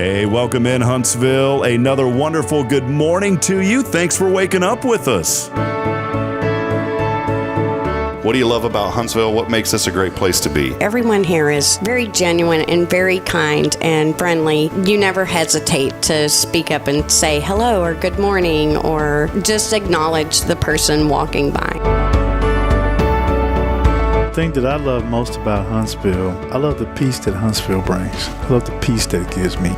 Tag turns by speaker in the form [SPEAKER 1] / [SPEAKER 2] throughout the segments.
[SPEAKER 1] Hey, welcome in Huntsville. Another wonderful good morning to you. Thanks for waking up with us.
[SPEAKER 2] What do you love about Huntsville? What makes this a great place to be?
[SPEAKER 3] Everyone here is very genuine and very kind and friendly. You never hesitate to speak up and say hello or good morning or just acknowledge the person walking by.
[SPEAKER 4] The thing that I love most about Huntsville, I love the peace that Huntsville brings. I love the peace that it gives me.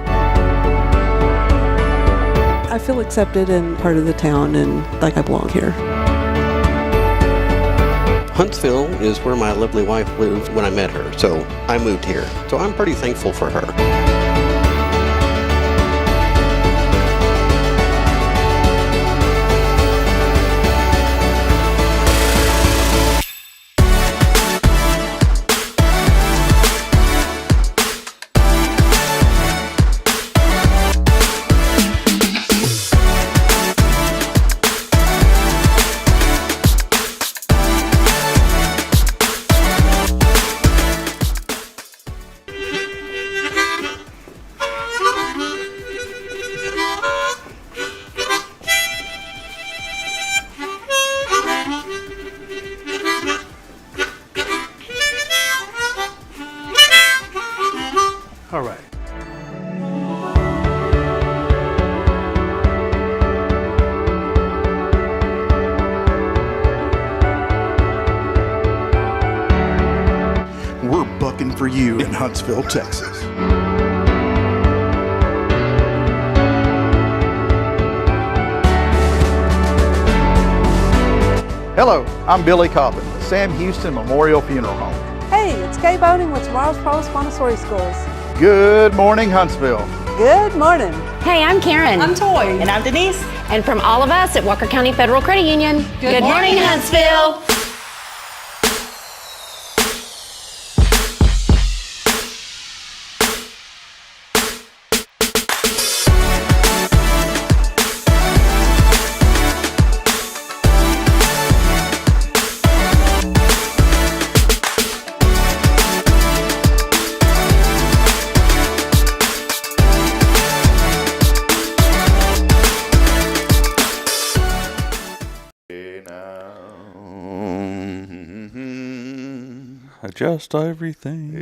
[SPEAKER 5] I feel accepted and part of the town and like I belong here.
[SPEAKER 6] Huntsville is where my lovely wife lived when I met her, so I moved here. So I'm pretty thankful for her.
[SPEAKER 4] All right.
[SPEAKER 7] We're bucking for you in Huntsville, Texas.
[SPEAKER 8] Hello, I'm Billy Cobbin, Sam Houston Memorial Funeral Home.
[SPEAKER 5] Hey, it's Kay Boning with Tomorrow's Promise Montessori Schools.
[SPEAKER 8] Good morning, Huntsville.
[SPEAKER 5] Good morning.
[SPEAKER 9] Hey, I'm Karen.
[SPEAKER 10] I'm Toy. And I'm Denise.
[SPEAKER 9] And from all of us at Walker County Federal Credit Union, good morning, Huntsville.
[SPEAKER 4] Adjust everything.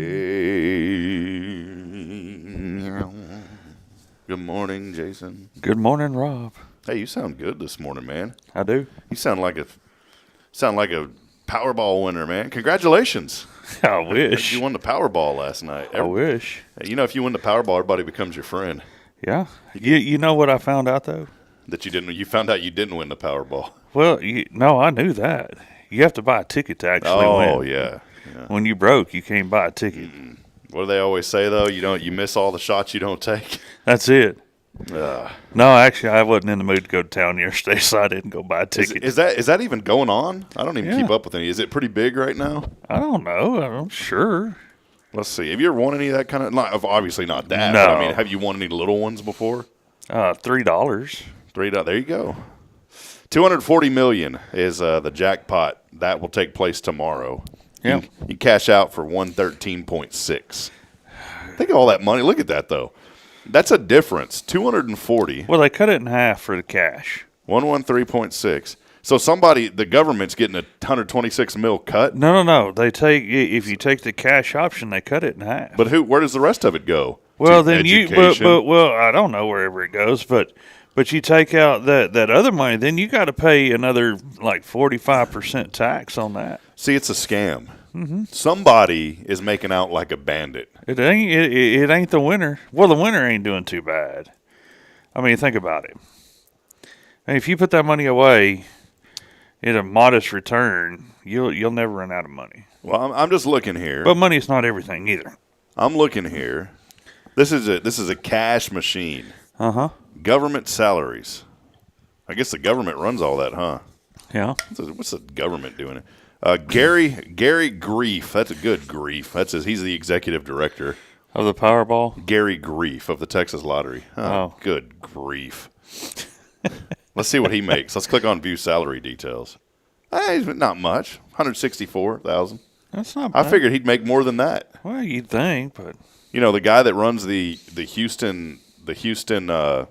[SPEAKER 2] Good morning, Jason.
[SPEAKER 4] Good morning, Rob.
[SPEAKER 2] Hey, you sound good this morning, man.
[SPEAKER 4] I do.
[SPEAKER 2] You sound like a Powerball winner, man. Congratulations.
[SPEAKER 4] I wish.
[SPEAKER 2] You won the Powerball last night.
[SPEAKER 4] I wish.
[SPEAKER 2] You know, if you win the Powerball, everybody becomes your friend.
[SPEAKER 4] Yeah. You know what I found out, though?
[SPEAKER 2] That you didn't. You found out you didn't win the Powerball.
[SPEAKER 4] Well, no, I knew that. You have to buy a ticket to actually win.
[SPEAKER 2] Oh, yeah.
[SPEAKER 4] When you broke, you can't buy a ticket.
[SPEAKER 2] What do they always say, though? You miss all the shots you don't take.
[SPEAKER 4] That's it. No, actually, I wasn't in the mood to go to town yesterday, so I didn't go buy a ticket.
[SPEAKER 2] Is that even going on? I don't even keep up with any. Is it pretty big right now?
[SPEAKER 4] I don't know. I'm sure.
[SPEAKER 2] Let's see. Have you ever won any of that kind of? Obviously not that.
[SPEAKER 4] No.
[SPEAKER 2] But, I mean, have you won any little ones before?
[SPEAKER 4] $3.
[SPEAKER 2] $3. There you go. $240 million is the jackpot. That will take place tomorrow.
[SPEAKER 4] Yeah.
[SPEAKER 2] You cash out for $113.6. Think of all that money. Look at that, though. That's a difference. $240.
[SPEAKER 4] Well, they cut it in half for the cash.
[SPEAKER 2] 113.6. So the government's getting a $126 million cut?
[SPEAKER 4] No. If you take the cash option, they cut it in half.
[SPEAKER 2] But where does the rest of it go?
[SPEAKER 4] Well, then well, I don't know wherever it goes, but you take out that other money, then you got to pay another like 45% tax on that.
[SPEAKER 2] See, it's a scam. Mm-hmm. Somebody is making out like a bandit.
[SPEAKER 4] It ain't the winner. Well, the winner ain't doing too bad. I mean, think about it. I mean, if you put that money away in a modest return, you'll never run out of money.
[SPEAKER 2] Well, I'm just looking here.
[SPEAKER 4] But money's not everything either.
[SPEAKER 2] I'm looking here. This is a cash machine.
[SPEAKER 4] Uh-huh.
[SPEAKER 2] Government salaries. I guess the government runs all that, huh?
[SPEAKER 4] Yeah.
[SPEAKER 2] What's the government doing it? Gary Grief. That's a good Grief. He's the executive director
[SPEAKER 4] of the Powerball.
[SPEAKER 2] Gary Grief of the Texas Lottery. Oh. Good grief. Let's see what he makes. Let's click on view salary details. Hey, not much. $164,000.
[SPEAKER 4] That's not bad.
[SPEAKER 2] I figured he'd make more than that.
[SPEAKER 4] Well, you'd think, but
[SPEAKER 2] the guy that runs the Houston the Houston, what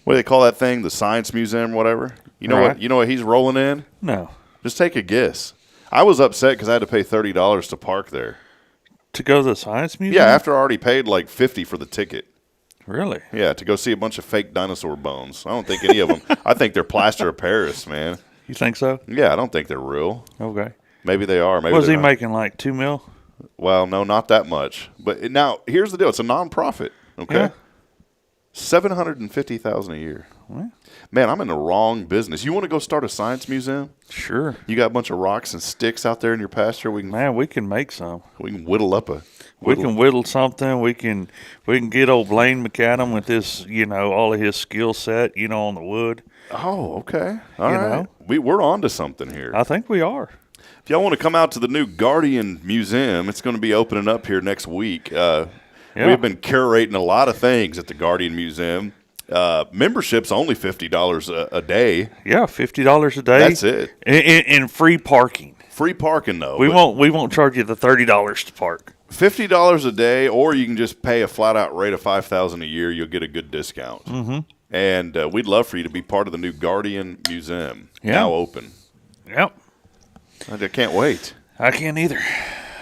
[SPEAKER 2] do they call that thing? The Science Museum, whatever. You know what? You know what he's rolling in?
[SPEAKER 4] No.
[SPEAKER 2] Just take a guess. I was upset because I had to pay $30 to park there.
[SPEAKER 4] To go to the Science Museum?
[SPEAKER 2] Yeah, after I already paid like $50 for the ticket.
[SPEAKER 4] Really?
[SPEAKER 2] Yeah, to go see a bunch of fake dinosaur bones. I don't think any of them. I think they're plaster of Paris, man.
[SPEAKER 4] You think so?
[SPEAKER 2] Yeah, I don't think they're real.
[SPEAKER 4] Okay.
[SPEAKER 2] Maybe they are. Maybe
[SPEAKER 4] Was he
[SPEAKER 2] not.
[SPEAKER 4] making like $2 million?
[SPEAKER 2] Well, no, not that much. But now here's the deal: it's a nonprofit. Okay,
[SPEAKER 4] Yeah.
[SPEAKER 2] $750,000 a year.
[SPEAKER 4] Well,
[SPEAKER 2] Man, I'm in the wrong business. You want to go start a science museum?
[SPEAKER 4] sure.
[SPEAKER 2] You got a bunch of rocks and sticks out there in your pasture. We
[SPEAKER 4] can make some.
[SPEAKER 2] we can whittle up a.
[SPEAKER 4] We can whittle something. We can get old Blaine McAdam with his, all of his skill set, on the wood.
[SPEAKER 2] Oh, okay. All right. We're on to something here.
[SPEAKER 4] I think we are.
[SPEAKER 2] If y'all want to come out to the new Guardian Museum, it's going to be opening up here next week. We've been curating a lot of things at the Guardian Museum. Membership's only $50 a day.
[SPEAKER 4] Yeah, $50 a day.
[SPEAKER 2] That's it.
[SPEAKER 4] And free parking.
[SPEAKER 2] Free parking though.
[SPEAKER 4] We won't charge you the $30 to park.
[SPEAKER 2] $50 a day, or you can just pay a flat out rate of $5,000 a year. You'll get a good discount. Mm-hmm. And we'd love for you to be part of the new Guardian Museum. Now open.
[SPEAKER 4] Yep.
[SPEAKER 2] I can't wait.
[SPEAKER 4] I can't either.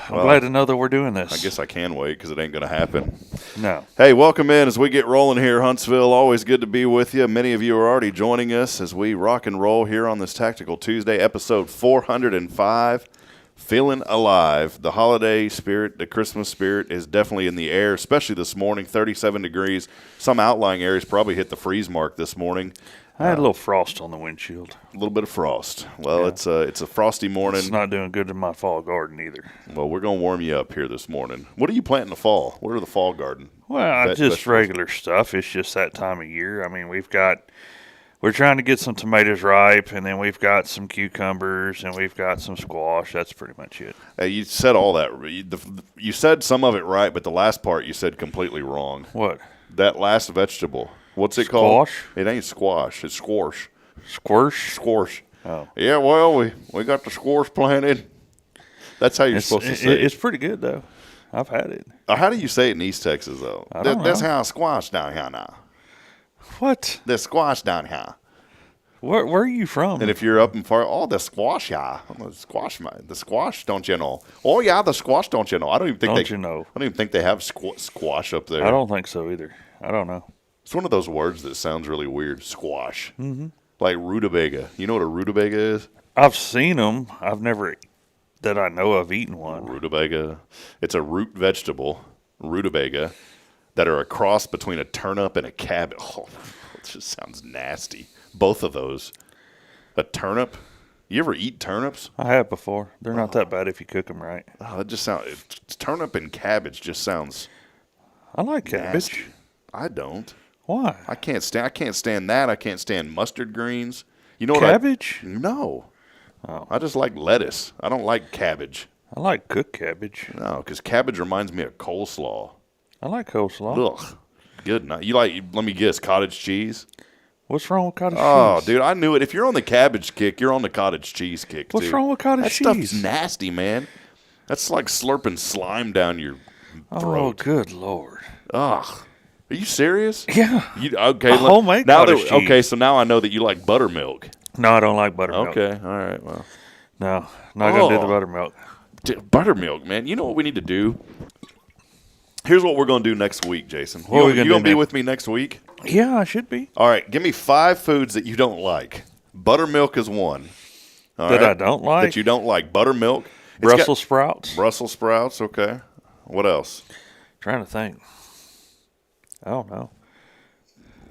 [SPEAKER 4] I'm glad to know that we're doing this.
[SPEAKER 2] I guess I can wait because it ain't going to happen.
[SPEAKER 4] No.
[SPEAKER 2] Hey, welcome in as we get rolling here, Huntsville. Always good to be with you. Many of you are already joining us as we rock and roll here on this Tactical Tuesday, episode 405. Feeling alive. The holiday spirit, the Christmas spirit is definitely in the air, especially this morning, 37 degrees. Some outlying areas probably hit the freeze mark this morning.
[SPEAKER 4] I had a little frost on the windshield.
[SPEAKER 2] A little bit of frost. Well, it's a frosty morning.
[SPEAKER 4] It's not doing good in my fall garden either.
[SPEAKER 2] Well, we're going to warm you up here this morning. What are you planting in the fall? What are the fall garden?
[SPEAKER 4] Well, just vegetables? Regular stuff. It's just that time of year. I mean, we're trying to get some tomatoes ripe, and then we've got some cucumbers, and we've got some squash. That's pretty much it.
[SPEAKER 2] Hey, you said all that. You said some of it right, but the last part you said completely wrong.
[SPEAKER 4] What?
[SPEAKER 2] That last vegetable. What's it called?
[SPEAKER 4] Squash?
[SPEAKER 2] It ain't squash. It's squash.
[SPEAKER 4] Squash?
[SPEAKER 2] Squash.
[SPEAKER 4] Oh.
[SPEAKER 2] Yeah, well, we got the squash planted. That's how you're supposed to say it.
[SPEAKER 4] It's pretty good, though. I've had it.
[SPEAKER 2] How do you say it in East Texas, though?
[SPEAKER 4] I don't know.
[SPEAKER 2] That's how squash down here now.
[SPEAKER 4] What?
[SPEAKER 2] The squash down here.
[SPEAKER 4] Where are you from?
[SPEAKER 2] And if you're up in far, the squash, yeah. The squash, don't you know? Oh, yeah, the squash, don't you know? I don't even think they have squash up there.
[SPEAKER 4] I don't think so either. I don't know.
[SPEAKER 2] It's one of those words that sounds really weird. Squash. Mm-hmm. Like rutabaga. You know what a rutabaga is?
[SPEAKER 4] I've seen them. I've never, that I know of, eaten one.
[SPEAKER 2] Rutabaga. It's a root vegetable, rutabaga, that are a cross between a turnip and a cabbage. Oh, it just sounds nasty. Both of those. A turnip. You ever eat turnips?
[SPEAKER 4] I have before. They're not that bad if you cook them right.
[SPEAKER 2] Oh, it just sounds. Turnip and cabbage just sounds.
[SPEAKER 4] I like cabbage.
[SPEAKER 2] Nasty. I don't.
[SPEAKER 4] Why?
[SPEAKER 2] I can't stand that. I can't stand mustard greens. You know
[SPEAKER 4] cabbage?
[SPEAKER 2] No.
[SPEAKER 4] Oh.
[SPEAKER 2] I just like lettuce. I don't like cabbage.
[SPEAKER 4] I like cooked cabbage.
[SPEAKER 2] No, because cabbage reminds me of coleslaw.
[SPEAKER 4] I like coleslaw.
[SPEAKER 2] Ugh. Good. You like? Let me guess. Cottage cheese.
[SPEAKER 4] What's wrong with cottage cheese?
[SPEAKER 2] Oh, dude, I knew it. If you're on the cabbage kick, you're on the cottage cheese kick,
[SPEAKER 4] What's wrong with cottage cheese?
[SPEAKER 2] That stuff's nasty, man. That's like slurping slime down your throat.
[SPEAKER 4] Oh, good Lord.
[SPEAKER 2] Ugh. Are you serious?
[SPEAKER 4] Yeah.
[SPEAKER 2] Okay.
[SPEAKER 4] Homemade cottage cheese.
[SPEAKER 2] Okay, so now I know that you like buttermilk.
[SPEAKER 4] No, I don't like buttermilk.
[SPEAKER 2] Okay. All right. Well.
[SPEAKER 4] No, not going to do the buttermilk.
[SPEAKER 2] Buttermilk, man. You know what we need to do? Here's what we're going to do next week, Jason.
[SPEAKER 4] What are we
[SPEAKER 2] you going to be with me next week?
[SPEAKER 4] Yeah, I should be.
[SPEAKER 2] All right. Give me 5 foods that you don't like. Buttermilk is one.
[SPEAKER 4] I don't like?
[SPEAKER 2] That you don't like. Buttermilk.
[SPEAKER 4] Brussels sprouts.
[SPEAKER 2] Brussels sprouts, okay. What else?
[SPEAKER 4] Trying to think. I don't know.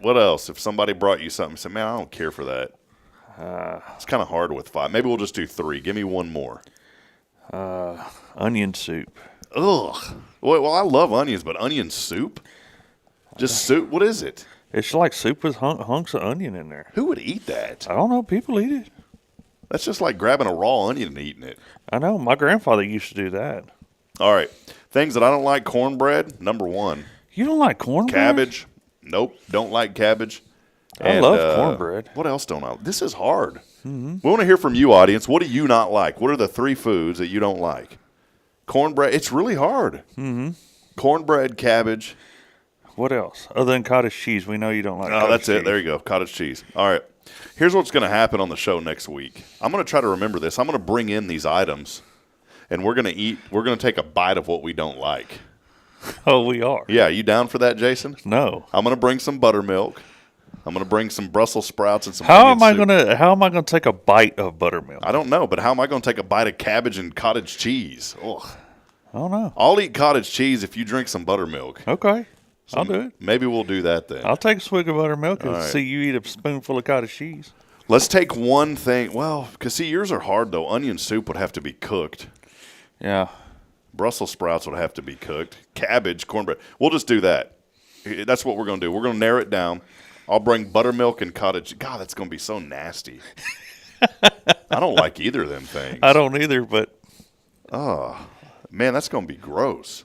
[SPEAKER 2] What else? If somebody brought you something, say, man, I don't care for that. It's kind of hard with 5. Maybe we'll just do 3. Give me one more.
[SPEAKER 4] Onion soup.
[SPEAKER 2] Ugh. Well, I love onions, but onion soup? Just soup? What is it?
[SPEAKER 4] It's like soup with hunks of onion in there.
[SPEAKER 2] Who would eat that?
[SPEAKER 4] I don't know. People eat it.
[SPEAKER 2] That's just like grabbing a raw onion and eating it.
[SPEAKER 4] I know. My grandfather used to do that.
[SPEAKER 2] All right. Things that I don't like, cornbread, number 1.
[SPEAKER 4] You don't like cornbread?
[SPEAKER 2] Cabbage. Nope. Don't like cabbage.
[SPEAKER 4] I love cornbread.
[SPEAKER 2] What else don't I like? This is hard. Mm-hmm. We want to hear from you, audience. What do you not like? What are the 3 foods that you don't like? Cornbread. It's really hard.
[SPEAKER 4] Mm-hmm.
[SPEAKER 2] Cornbread, cabbage.
[SPEAKER 4] What else? Other than cottage cheese, we know you don't like.
[SPEAKER 2] Oh, that's it. There you go. Cottage cheese. All right. Here's what's going to happen on the show next week. I'm going to try to remember this. I'm going to bring in these items, and we're going to eat. We're going to take a bite of what we don't like.
[SPEAKER 4] Oh, we are.
[SPEAKER 2] Yeah, you down for that, Jason?
[SPEAKER 4] No.
[SPEAKER 2] I'm going to bring some buttermilk. I'm going to bring some Brussels sprouts and some.
[SPEAKER 4] How am I going to take a bite of buttermilk?
[SPEAKER 2] I don't know, but how am I going to take a bite of cabbage and cottage cheese? Ugh.
[SPEAKER 4] I don't know.
[SPEAKER 2] I'll eat cottage cheese if you drink some buttermilk.
[SPEAKER 4] Okay.
[SPEAKER 2] So
[SPEAKER 4] I'll do it.
[SPEAKER 2] Maybe we'll do that then.
[SPEAKER 4] I'll take a swig of buttermilk and
[SPEAKER 2] right.
[SPEAKER 4] see you eat a spoonful of cottage cheese.
[SPEAKER 2] Let's take one thing. Well, because see, yours are hard though. Onion soup would have to be cooked.
[SPEAKER 4] Yeah.
[SPEAKER 2] Brussels sprouts would have to be cooked. Cabbage, cornbread. We'll just do that. That's what we're going to do. We're going to narrow it down. I'll bring buttermilk and cottage. God, that's going to be so nasty. I don't like either of them things.
[SPEAKER 4] I don't either, but.
[SPEAKER 2] Oh, man, that's going to be gross.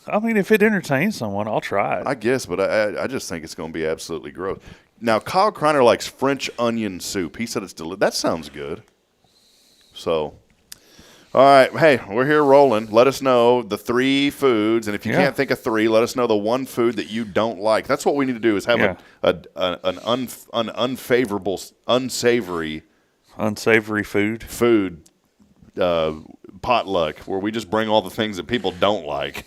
[SPEAKER 4] I mean, if it entertains someone, I'll try it.
[SPEAKER 2] I guess, but I just think it's going to be absolutely gross. Now, Kyle Kreiner likes French onion soup. He said it's delicious. That sounds good. So, all right. Hey, we're here rolling. Let us know the 3 foods. And if you can't think of 3, let us know the 1 food that you don't like. That's what we need to do is have an unfavorable, unsavory food potluck where we just bring all the things that people don't like.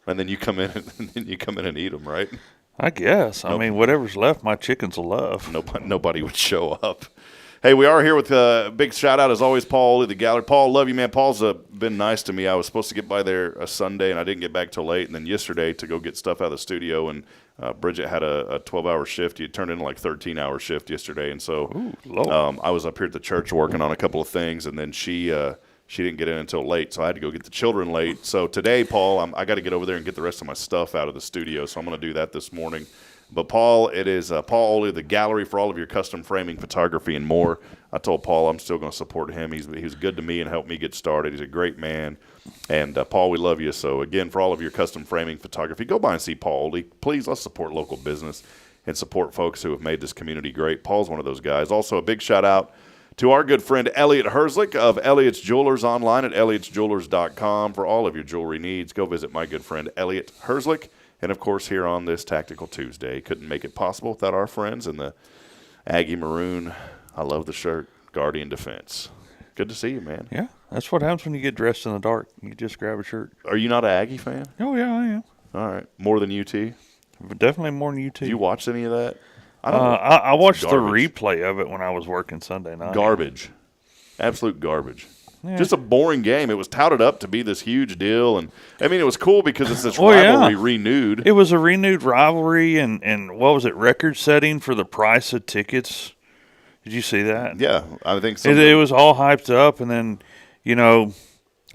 [SPEAKER 2] And then you come in and eat them, right?
[SPEAKER 4] I guess. I mean, whatever's left, my chickens will love.
[SPEAKER 2] Nobody would show up. Hey, we are here with a big shout-out, as always, Paul Oley, the gallery. Paul, love you, man. Paul's been nice to me. I was supposed to get by there a Sunday, and I didn't get back till late. And then yesterday to go get stuff out of the studio, and Bridget had a 12-hour shift. It turned into like 13-hour shift yesterday. And so I was up here at the church working on a couple of things, and then she didn't get in until late, so I had to go get the children late. So today, Paul, I got to get over there and get the rest of my stuff out of the studio, so I'm going to do that this morning. But, Paul, it is Paul Oley, the gallery for all of your custom framing, photography, and more. I told Paul I'm still going to support him. He was good to me and helped me get started. He's a great man. And, Paul, we love you. So, again, for all of your custom framing, photography, go by and see Paul Oley. Please, let's support local business and support folks who have made this community great. Paul's one of those guys. Also, a big shout-out to our good friend Elliot Herzlich of Elliot's Jewelers online at elliotsjewelers.com for all of your jewelry needs. Go visit my good friend Elliot Herzlich. And, of course, here on this Tactical Tuesday, couldn't make it possible without our friends in the Aggie Maroon. I love the shirt, Guardian Defense. Good to see you, man.
[SPEAKER 4] Yeah, that's what happens when you get dressed in the dark. You just grab a shirt.
[SPEAKER 2] Are you not an Aggie fan?
[SPEAKER 4] Oh, yeah, I am.
[SPEAKER 2] All right. More than UT?
[SPEAKER 4] Definitely more than UT.
[SPEAKER 2] Did you watch any of that?
[SPEAKER 4] I watched the replay of it when I was working Sunday night.
[SPEAKER 2] Garbage. Absolute garbage.
[SPEAKER 4] Yeah.
[SPEAKER 2] Just a boring game. It was touted up to be this huge deal. And, I mean, it was cool because it's this rivalry renewed.
[SPEAKER 4] It was a renewed rivalry, and what was it, record-setting for the price of tickets. Did you see that?
[SPEAKER 2] Yeah, I think so.
[SPEAKER 4] It was all hyped up, and then, I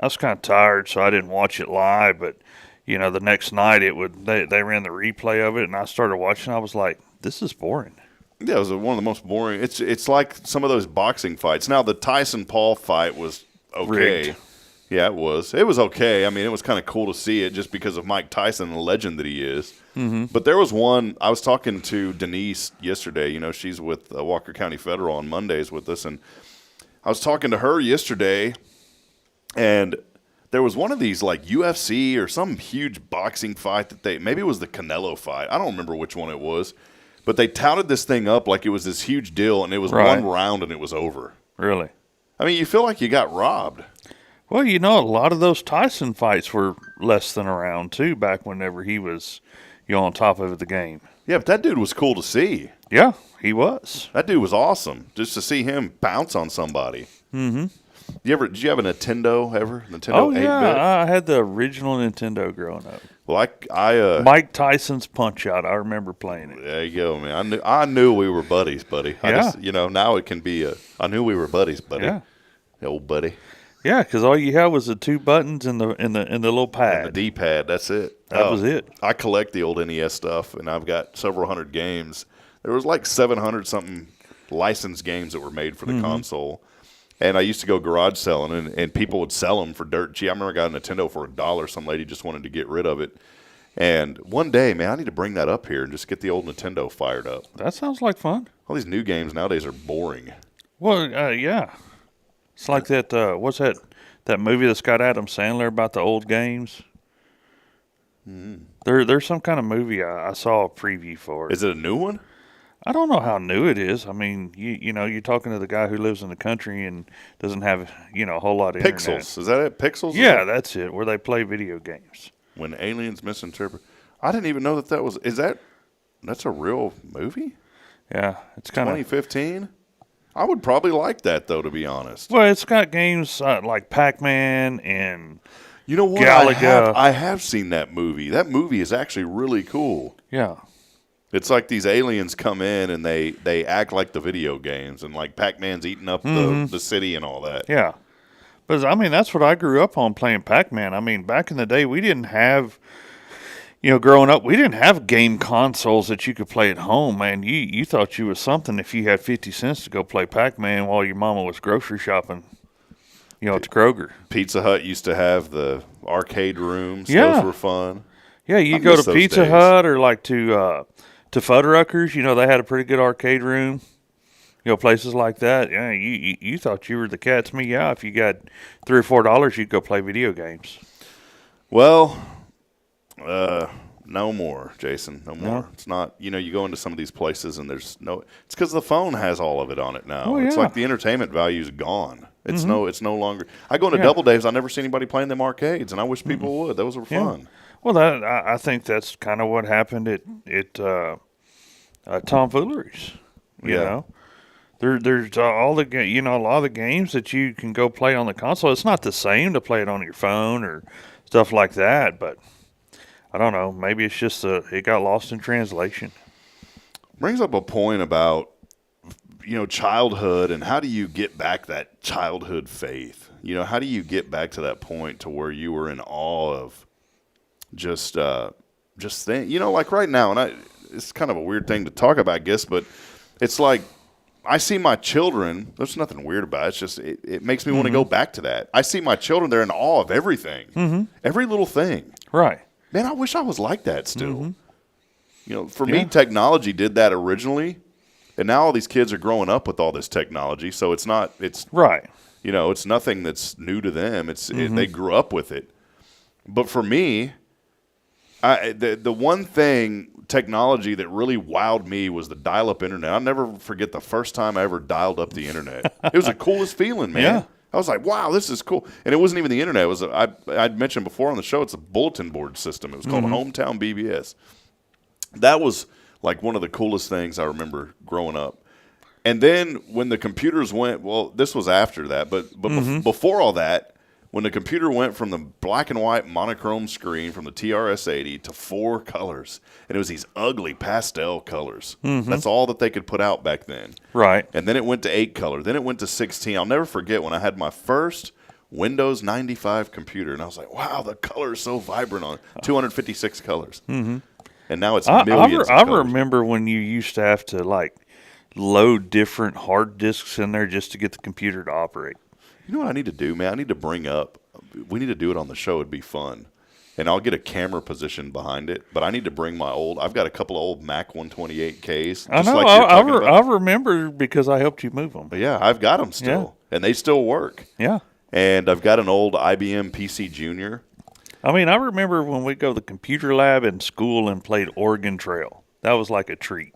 [SPEAKER 4] was kind of tired, so I didn't watch it live. But, the next night they ran the replay of it, and I started watching. I was like, this is boring.
[SPEAKER 2] Yeah, it was one of the most boring. It's like some of those boxing fights. Now, the Tyson-Paul fight was okay.
[SPEAKER 4] Rigged.
[SPEAKER 2] Yeah, it was. It was okay. I mean, it was kind of cool to see it just because of Mike Tyson, the legend that he is. Mm-hmm. But there was one. I was talking to Denise yesterday. She's with Walker County Federal on Mondays with us. And I was talking to her yesterday, and there was one of these like UFC or some huge boxing fight that maybe it was the Canelo fight. I don't remember which one it was. But they touted this thing up like it was this huge deal, and it was one round and it was over.
[SPEAKER 4] Really?
[SPEAKER 2] I mean, you feel like you got robbed.
[SPEAKER 4] Well, a lot of those Tyson fights were less than a round, too, back whenever he was on top of the game.
[SPEAKER 2] Yeah, but that dude was cool to see.
[SPEAKER 4] Yeah, he was.
[SPEAKER 2] That dude was awesome, just to see him bounce on somebody.
[SPEAKER 4] Mm-hmm.
[SPEAKER 2] Did you have a Nintendo ever? Nintendo 8-bit?
[SPEAKER 4] Yeah, I had the original Nintendo growing up.
[SPEAKER 2] Well, I
[SPEAKER 4] Mike Tyson's Punch-Out! I remember playing it.
[SPEAKER 2] There you go, man. I knew we were buddies, buddy.
[SPEAKER 4] Yeah.
[SPEAKER 2] Now it can be I knew we were buddies, buddy.
[SPEAKER 4] Yeah.
[SPEAKER 2] Old buddy.
[SPEAKER 4] Yeah, because all you had was the 2 buttons and the little pad.
[SPEAKER 2] And the D-pad. That's it.
[SPEAKER 4] That was it.
[SPEAKER 2] I collect the old NES stuff, and I've got several hundred games. There was like 700 something licensed games that were made for the console. And I used to go garage selling, and people would sell them for dirt cheap. I remember I got a Nintendo for $1. Some lady just wanted to get rid of it. And one day, man, I need to bring that up here and just get the old Nintendo fired up.
[SPEAKER 4] That sounds like fun.
[SPEAKER 2] All these new games nowadays are boring.
[SPEAKER 4] Well, yeah. It's like that, what's that movie that's got Adam Sandler about the old games? There's some kind of movie I saw a preview for.
[SPEAKER 2] Is it a new one?
[SPEAKER 4] I don't know how new it is. I mean, you know, you're talking to the guy who lives in the country and doesn't have, you know, a whole lot of
[SPEAKER 2] Pixels.
[SPEAKER 4] internet.
[SPEAKER 2] Is that it? Pixels?
[SPEAKER 4] Yeah, that's it, where they play video games.
[SPEAKER 2] When aliens misinterpret. I didn't even know that was. That's a real movie?
[SPEAKER 4] Yeah, it's kind of
[SPEAKER 2] 2015? I would probably like that, though, to be honest.
[SPEAKER 4] Well, it's got games like Pac-Man and
[SPEAKER 2] You know what?
[SPEAKER 4] Galaga.
[SPEAKER 2] I have seen that movie. That movie is actually really cool.
[SPEAKER 4] Yeah.
[SPEAKER 2] It's like these aliens come in and they act like the video games, and like Pac-Man's eating up the city and all that.
[SPEAKER 4] Yeah. But, I mean, that's what I grew up on, playing Pac-Man. I mean, back in the day, we didn't have, you know, growing up, we didn't have game consoles that you could play at home, man. You thought you was something if you had 50 cents to go play Pac-Man while your mama was grocery shopping, you know, at the Kroger.
[SPEAKER 2] Pizza Hut used to have the arcade rooms.
[SPEAKER 4] Yeah.
[SPEAKER 2] Those were fun.
[SPEAKER 4] Yeah, you
[SPEAKER 2] I
[SPEAKER 4] go
[SPEAKER 2] miss
[SPEAKER 4] to
[SPEAKER 2] those
[SPEAKER 4] Pizza
[SPEAKER 2] days.
[SPEAKER 4] Hut or like to Fuddruckers. You know, they had a pretty good arcade room. You know, places like that. Yeah, you thought you were the cat's meow. If you got $3 or $4, you'd go play video games.
[SPEAKER 2] Well, no more, Jason. No more.
[SPEAKER 4] No?
[SPEAKER 2] It's not, you know, you go into some of these places and there's no, it's because the phone has all of it on it now.
[SPEAKER 4] Oh,
[SPEAKER 2] It's
[SPEAKER 4] yeah.
[SPEAKER 2] like the entertainment value is gone. It's it's no longer. I go into
[SPEAKER 4] Yeah.
[SPEAKER 2] Double Dave's, I never see anybody playing them arcades, and I wish people would. Those were
[SPEAKER 4] Yeah.
[SPEAKER 2] fun.
[SPEAKER 4] Well, I think that's kind of what happened at Tomfooleries. You
[SPEAKER 2] Yeah.
[SPEAKER 4] know, there's all the you know, a lot of the games that you can go play on the console. It's not the same to play it on your phone or stuff like that, but I don't know. Maybe it's just it got lost in translation.
[SPEAKER 2] Brings up a point about, you know, childhood and how do you get back that childhood faith? You know, how do you get back to that point to where you were in awe of just think, you know, like right now, and it's kind of a weird thing to talk about, I guess, but it's like I see my children. There's nothing weird about it. It's just it makes me want to go back to that. I see my children; they're in awe of everything, every little thing.
[SPEAKER 4] Right.
[SPEAKER 2] Man, I wish I was like that still. You know, for
[SPEAKER 4] Yeah.
[SPEAKER 2] me, technology did that originally, and now all these kids are growing up with all this technology. So it's
[SPEAKER 4] Right.
[SPEAKER 2] you know, it's nothing that's new to them. They grew up with it. But for me, the one thing technology that really wowed me was the dial-up internet. I'll never forget the first time I ever dialed up the internet. It was the coolest feeling, man.
[SPEAKER 4] Yeah.
[SPEAKER 2] I was like, wow, this is cool. And it wasn't even the internet. It was I'd mentioned before on the show, it's a bulletin board system. It was called Hometown BBS. That was like one of the coolest things I remember growing up. And then when the computers went, well, this was after that, but before all that, when the computer went from the black and white monochrome screen from the TRS-80 to 4 colors, and it was these ugly pastel colors. That's all that they could put out back then.
[SPEAKER 4] Right.
[SPEAKER 2] And then it went to 8 color. Then it went to 16. I'll never forget when I had my first Windows 95 computer, and I was like, wow, the color is so vibrant on it. 256 colors. And now it's millions
[SPEAKER 4] I
[SPEAKER 2] of colors.
[SPEAKER 4] remember when you used to have to, like, load different hard disks in there just to get the computer to operate.
[SPEAKER 2] You know what I need to do, man? I need to bring up, we need to do it on the show. It'd be fun. And I'll get a camera position behind it, but I need to bring I've got a couple of old Mac 128Ks.
[SPEAKER 4] I know.
[SPEAKER 2] Like you're talking about.
[SPEAKER 4] I remember because I helped you move them.
[SPEAKER 2] But yeah, I've got them still, and they still work.
[SPEAKER 4] Yeah.
[SPEAKER 2] And I've got an old IBM PC Junior.
[SPEAKER 4] I mean, I remember when we go to the computer lab in school and played Oregon Trail. That was like a treat.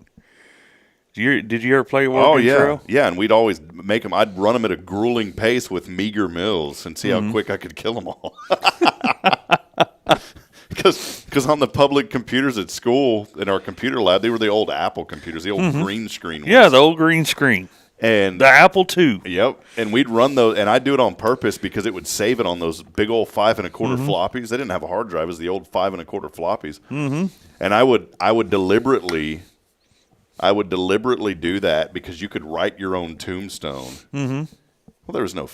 [SPEAKER 4] Did you ever play Oregon Trail?
[SPEAKER 2] Yeah, and we'd always make them. I'd run them at a grueling pace with meager mills and see how quick I could kill them all. Because on the public computers at school, in our computer lab, they were the old Apple computers, the old green screen ones.
[SPEAKER 4] Yeah, the old green screen.
[SPEAKER 2] And
[SPEAKER 4] the Apple II.
[SPEAKER 2] Yep. And we'd run those, and I'd do it on purpose because it would save it on those big old 5 1/4 floppies. They didn't have a hard drive; it was the old 5 1/4 floppies. And I would deliberately do that because you could write your own tombstone. Well, there was no,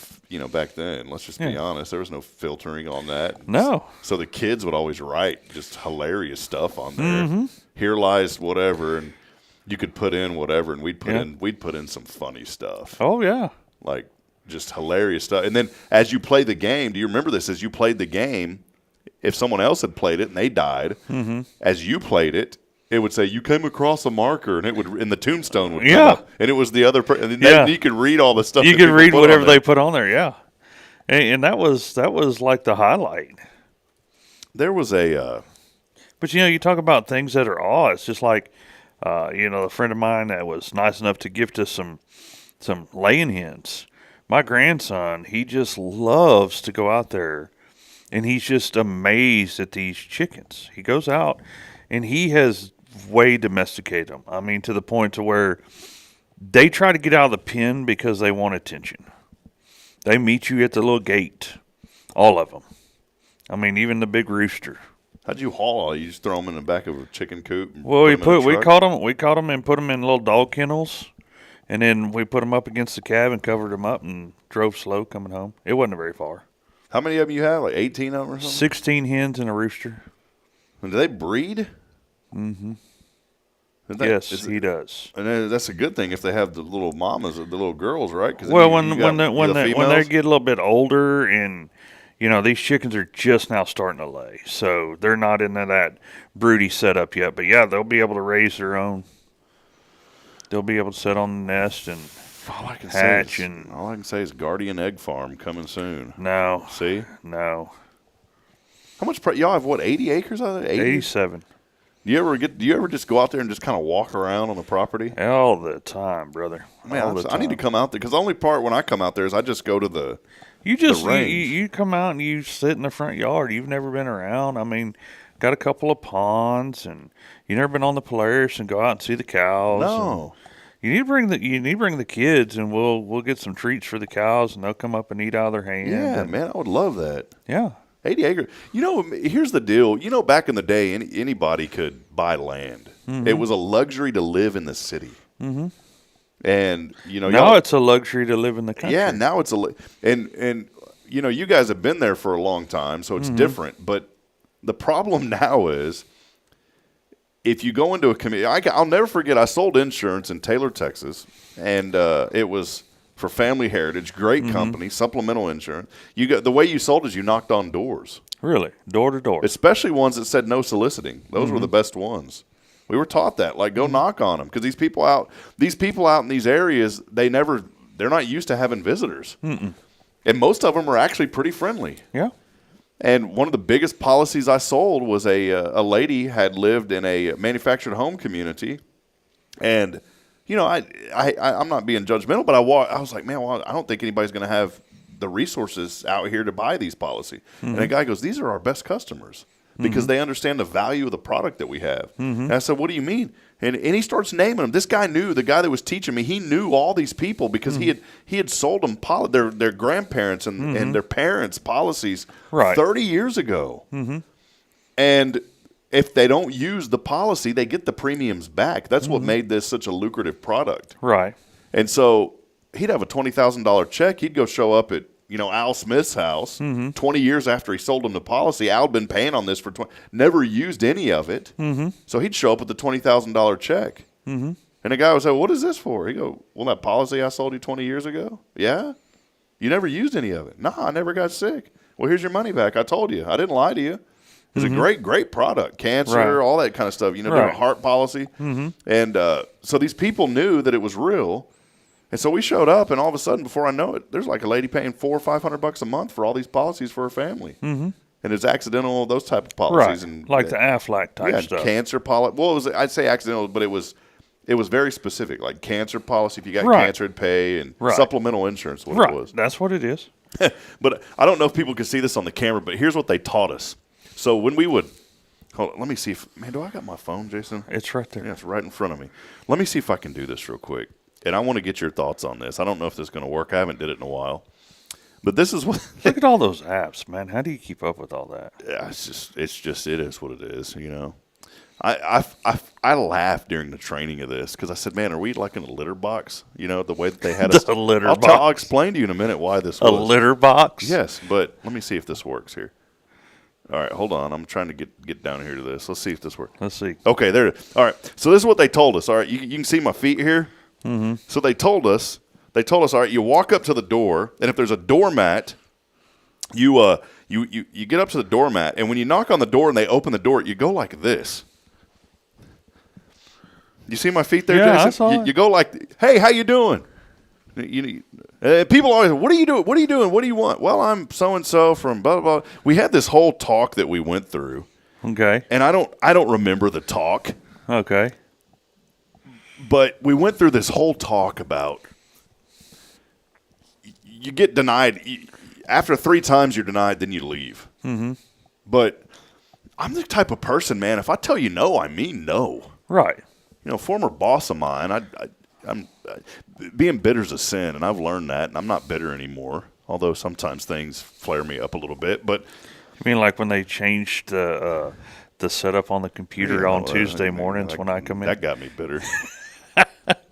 [SPEAKER 2] back then. Let's just be honest. There was no filtering on that.
[SPEAKER 4] No.
[SPEAKER 2] So the kids would always write just hilarious stuff on there. Here lies whatever, and you could put in whatever, and we'd put in some funny stuff.
[SPEAKER 4] Oh yeah.
[SPEAKER 2] Like just hilarious stuff. And then as you play the game, do you remember this? As you played the game, if someone else had played it and they died, as you played it, it would say you came across a marker, and it would, and the tombstone would come up, and it was the other person. And then you could read all the stuff.
[SPEAKER 4] You
[SPEAKER 2] that
[SPEAKER 4] could
[SPEAKER 2] people
[SPEAKER 4] read
[SPEAKER 2] put
[SPEAKER 4] whatever
[SPEAKER 2] on there.
[SPEAKER 4] they put on there. Yeah, and that was like the highlight.
[SPEAKER 2] There was a
[SPEAKER 4] But, you talk about things that are it's just like, a friend of mine that was nice enough to gift us some laying hens. My grandson, he just loves to go out there, and he's just amazed at these chickens. He goes out, and he has way domesticated them. I mean, to the point to where they try to get out of the pen because they want attention. They meet you at the little gate, all of them. I mean, even the big rooster.
[SPEAKER 2] How'd you haul all? You just throw them in the back of a chicken coop?
[SPEAKER 4] Well, we caught them and put them in little dog kennels, and then we put them up against the cab and covered them up and drove slow coming home. It wasn't very far.
[SPEAKER 2] How many of them you have? Like 18 of them or something?
[SPEAKER 4] 16 hens and a rooster.
[SPEAKER 2] And do they breed?
[SPEAKER 4] Mm-hmm. Yes, he does.
[SPEAKER 2] And that's a good thing if they have the little mamas or the little girls, right?
[SPEAKER 4] Well, when they get a little bit older, and these chickens are just now starting to lay, so they're not into that broody setup yet. But yeah, they'll be able to raise their own. They'll be able to sit on the nest and hatch.
[SPEAKER 2] All I can say is Guardian Egg Farm coming soon.
[SPEAKER 4] No,
[SPEAKER 2] see,
[SPEAKER 4] no.
[SPEAKER 2] How much? Y'all have what? 80 acres out there?
[SPEAKER 4] 87.
[SPEAKER 2] Do you ever just go out there and just kind of walk around on the property?
[SPEAKER 4] All the time, brother.
[SPEAKER 2] Man, I need to come out there because the only part when I come out there is I just go to the range.
[SPEAKER 4] You come out and you sit in the front yard. You've never been around. I mean, got a couple of ponds, and you never been on the Polaris and go out and see the cows.
[SPEAKER 2] No.
[SPEAKER 4] You need to bring the kids, and we'll get some treats for the cows, and they'll come up and eat out of their hand.
[SPEAKER 2] Yeah, man, I would love that.
[SPEAKER 4] Yeah.
[SPEAKER 2] 80 acres. Here's the deal. Back in the day, anybody could buy land. Mm-hmm. It was a luxury to live in the city.
[SPEAKER 4] Mm-hmm.
[SPEAKER 2] And,
[SPEAKER 4] now it's a luxury to live in the country.
[SPEAKER 2] Yeah, now it's and you guys have been there for a long time, so it's different. But the problem now is if you go into a community, I'll never forget, I sold insurance in Taylor, Texas, and it was for Family Heritage, great company, supplemental insurance. The way you sold is you knocked on doors.
[SPEAKER 4] Really? Door to door.
[SPEAKER 2] Especially ones that said no soliciting. Those were the best ones. We were taught that. Like, go knock on them. Because these people out in these areas, they're not used to having visitors.
[SPEAKER 4] Mm-mm.
[SPEAKER 2] And most of them are actually pretty friendly.
[SPEAKER 4] Yeah.
[SPEAKER 2] And one of the biggest policies I sold was a lady had lived in a manufactured home community. And I'm not being judgmental, but I was like, man, I don't think anybody's going to have the resources out here to buy these policies. And the guy goes, these are our best customers because they understand the value of the product that we have. And I said, what do you mean? And he starts naming them. This guy knew, the guy that was teaching me, he knew all these people because he had sold them their grandparents and their parents' policies 30 years ago. And if they don't use the policy, they get the premiums back. That's what made this such a lucrative product.
[SPEAKER 4] Right.
[SPEAKER 2] And so he'd have a $20,000 check. He'd go show up at, Al Smith's house 20 years after he sold him the policy. Al had been paying on this for never used any of it. So he'd show up with the $20,000 check. And the guy would say, what is this for? He'd go, well, that policy I sold you 20 years ago? Yeah? You never used any of it? No, I never got sick. Well, here's your money back. I told you. I didn't lie to you. It's a great, great product. Cancer, all that kind of stuff. A heart policy. And so these people knew that it was real. And so we showed up, and all of a sudden, before I know it, there's like a lady paying $400 or $500 a month for all these policies for her family. And it's accidental, those type of policies.
[SPEAKER 4] Right.
[SPEAKER 2] And,
[SPEAKER 4] like the Aflac type stuff.
[SPEAKER 2] Cancer policy. Well, I'd say accidental, but it was very specific. Like cancer policy, if you got cancer, it'd pay, and supplemental insurance, it was.
[SPEAKER 4] That's what it is.
[SPEAKER 2] But I don't know if people can see this on the camera, but here's what they taught us. So when we would – hold on, let me see if – man, do I got my phone, Jason?
[SPEAKER 4] It's right there.
[SPEAKER 2] Yeah, it's right in front of me. Let me see if I can do this real quick. And I want to get your thoughts on this. I don't know if this is going to work. I haven't did it in a while. But this is what –
[SPEAKER 4] look at all those apps, man. How do you keep up with all that?
[SPEAKER 2] Yeah, it is what it is, I laughed during the training of this because I said, man, are we like in a litter box? The way that they had us –
[SPEAKER 4] litter box.
[SPEAKER 2] I'll explain to you in a minute why this was.
[SPEAKER 4] A litter box?
[SPEAKER 2] Yes, but let me see if this works here. All right, hold on. I'm trying to get down here to this. Let's see if this works.
[SPEAKER 4] Let's see.
[SPEAKER 2] Okay, there it is. All right, so this is what they told us. All right, you can see my feet here. So they told us, all right, you walk up to the door, and if there's a doormat, you get up to the doormat, and when you knock on the door and they open the door, you go like this. You see my feet there,
[SPEAKER 4] yeah,
[SPEAKER 2] Jason?
[SPEAKER 4] I saw it.
[SPEAKER 2] You go like, hey, how you doing? People always, what are you doing? What are you doing? What do you want? Well, I'm so-and-so from blah, blah, blah. We had this whole talk that we went through.
[SPEAKER 4] Okay.
[SPEAKER 2] And I don't remember the talk.
[SPEAKER 4] Okay.
[SPEAKER 2] But we went through this whole talk about you get denied. After 3 times you're denied, then you leave. Mm-hmm. But I'm the type of person, man, if I tell you no, I mean no.
[SPEAKER 4] Right.
[SPEAKER 2] You know, former boss of mine, I'm being bitter's a sin, and I've learned that, and I'm not bitter anymore, although sometimes things flare me up a little bit. But
[SPEAKER 4] I mean, like when they changed the setup on the computer on Tuesday mornings when I come in?
[SPEAKER 2] That got me bitter.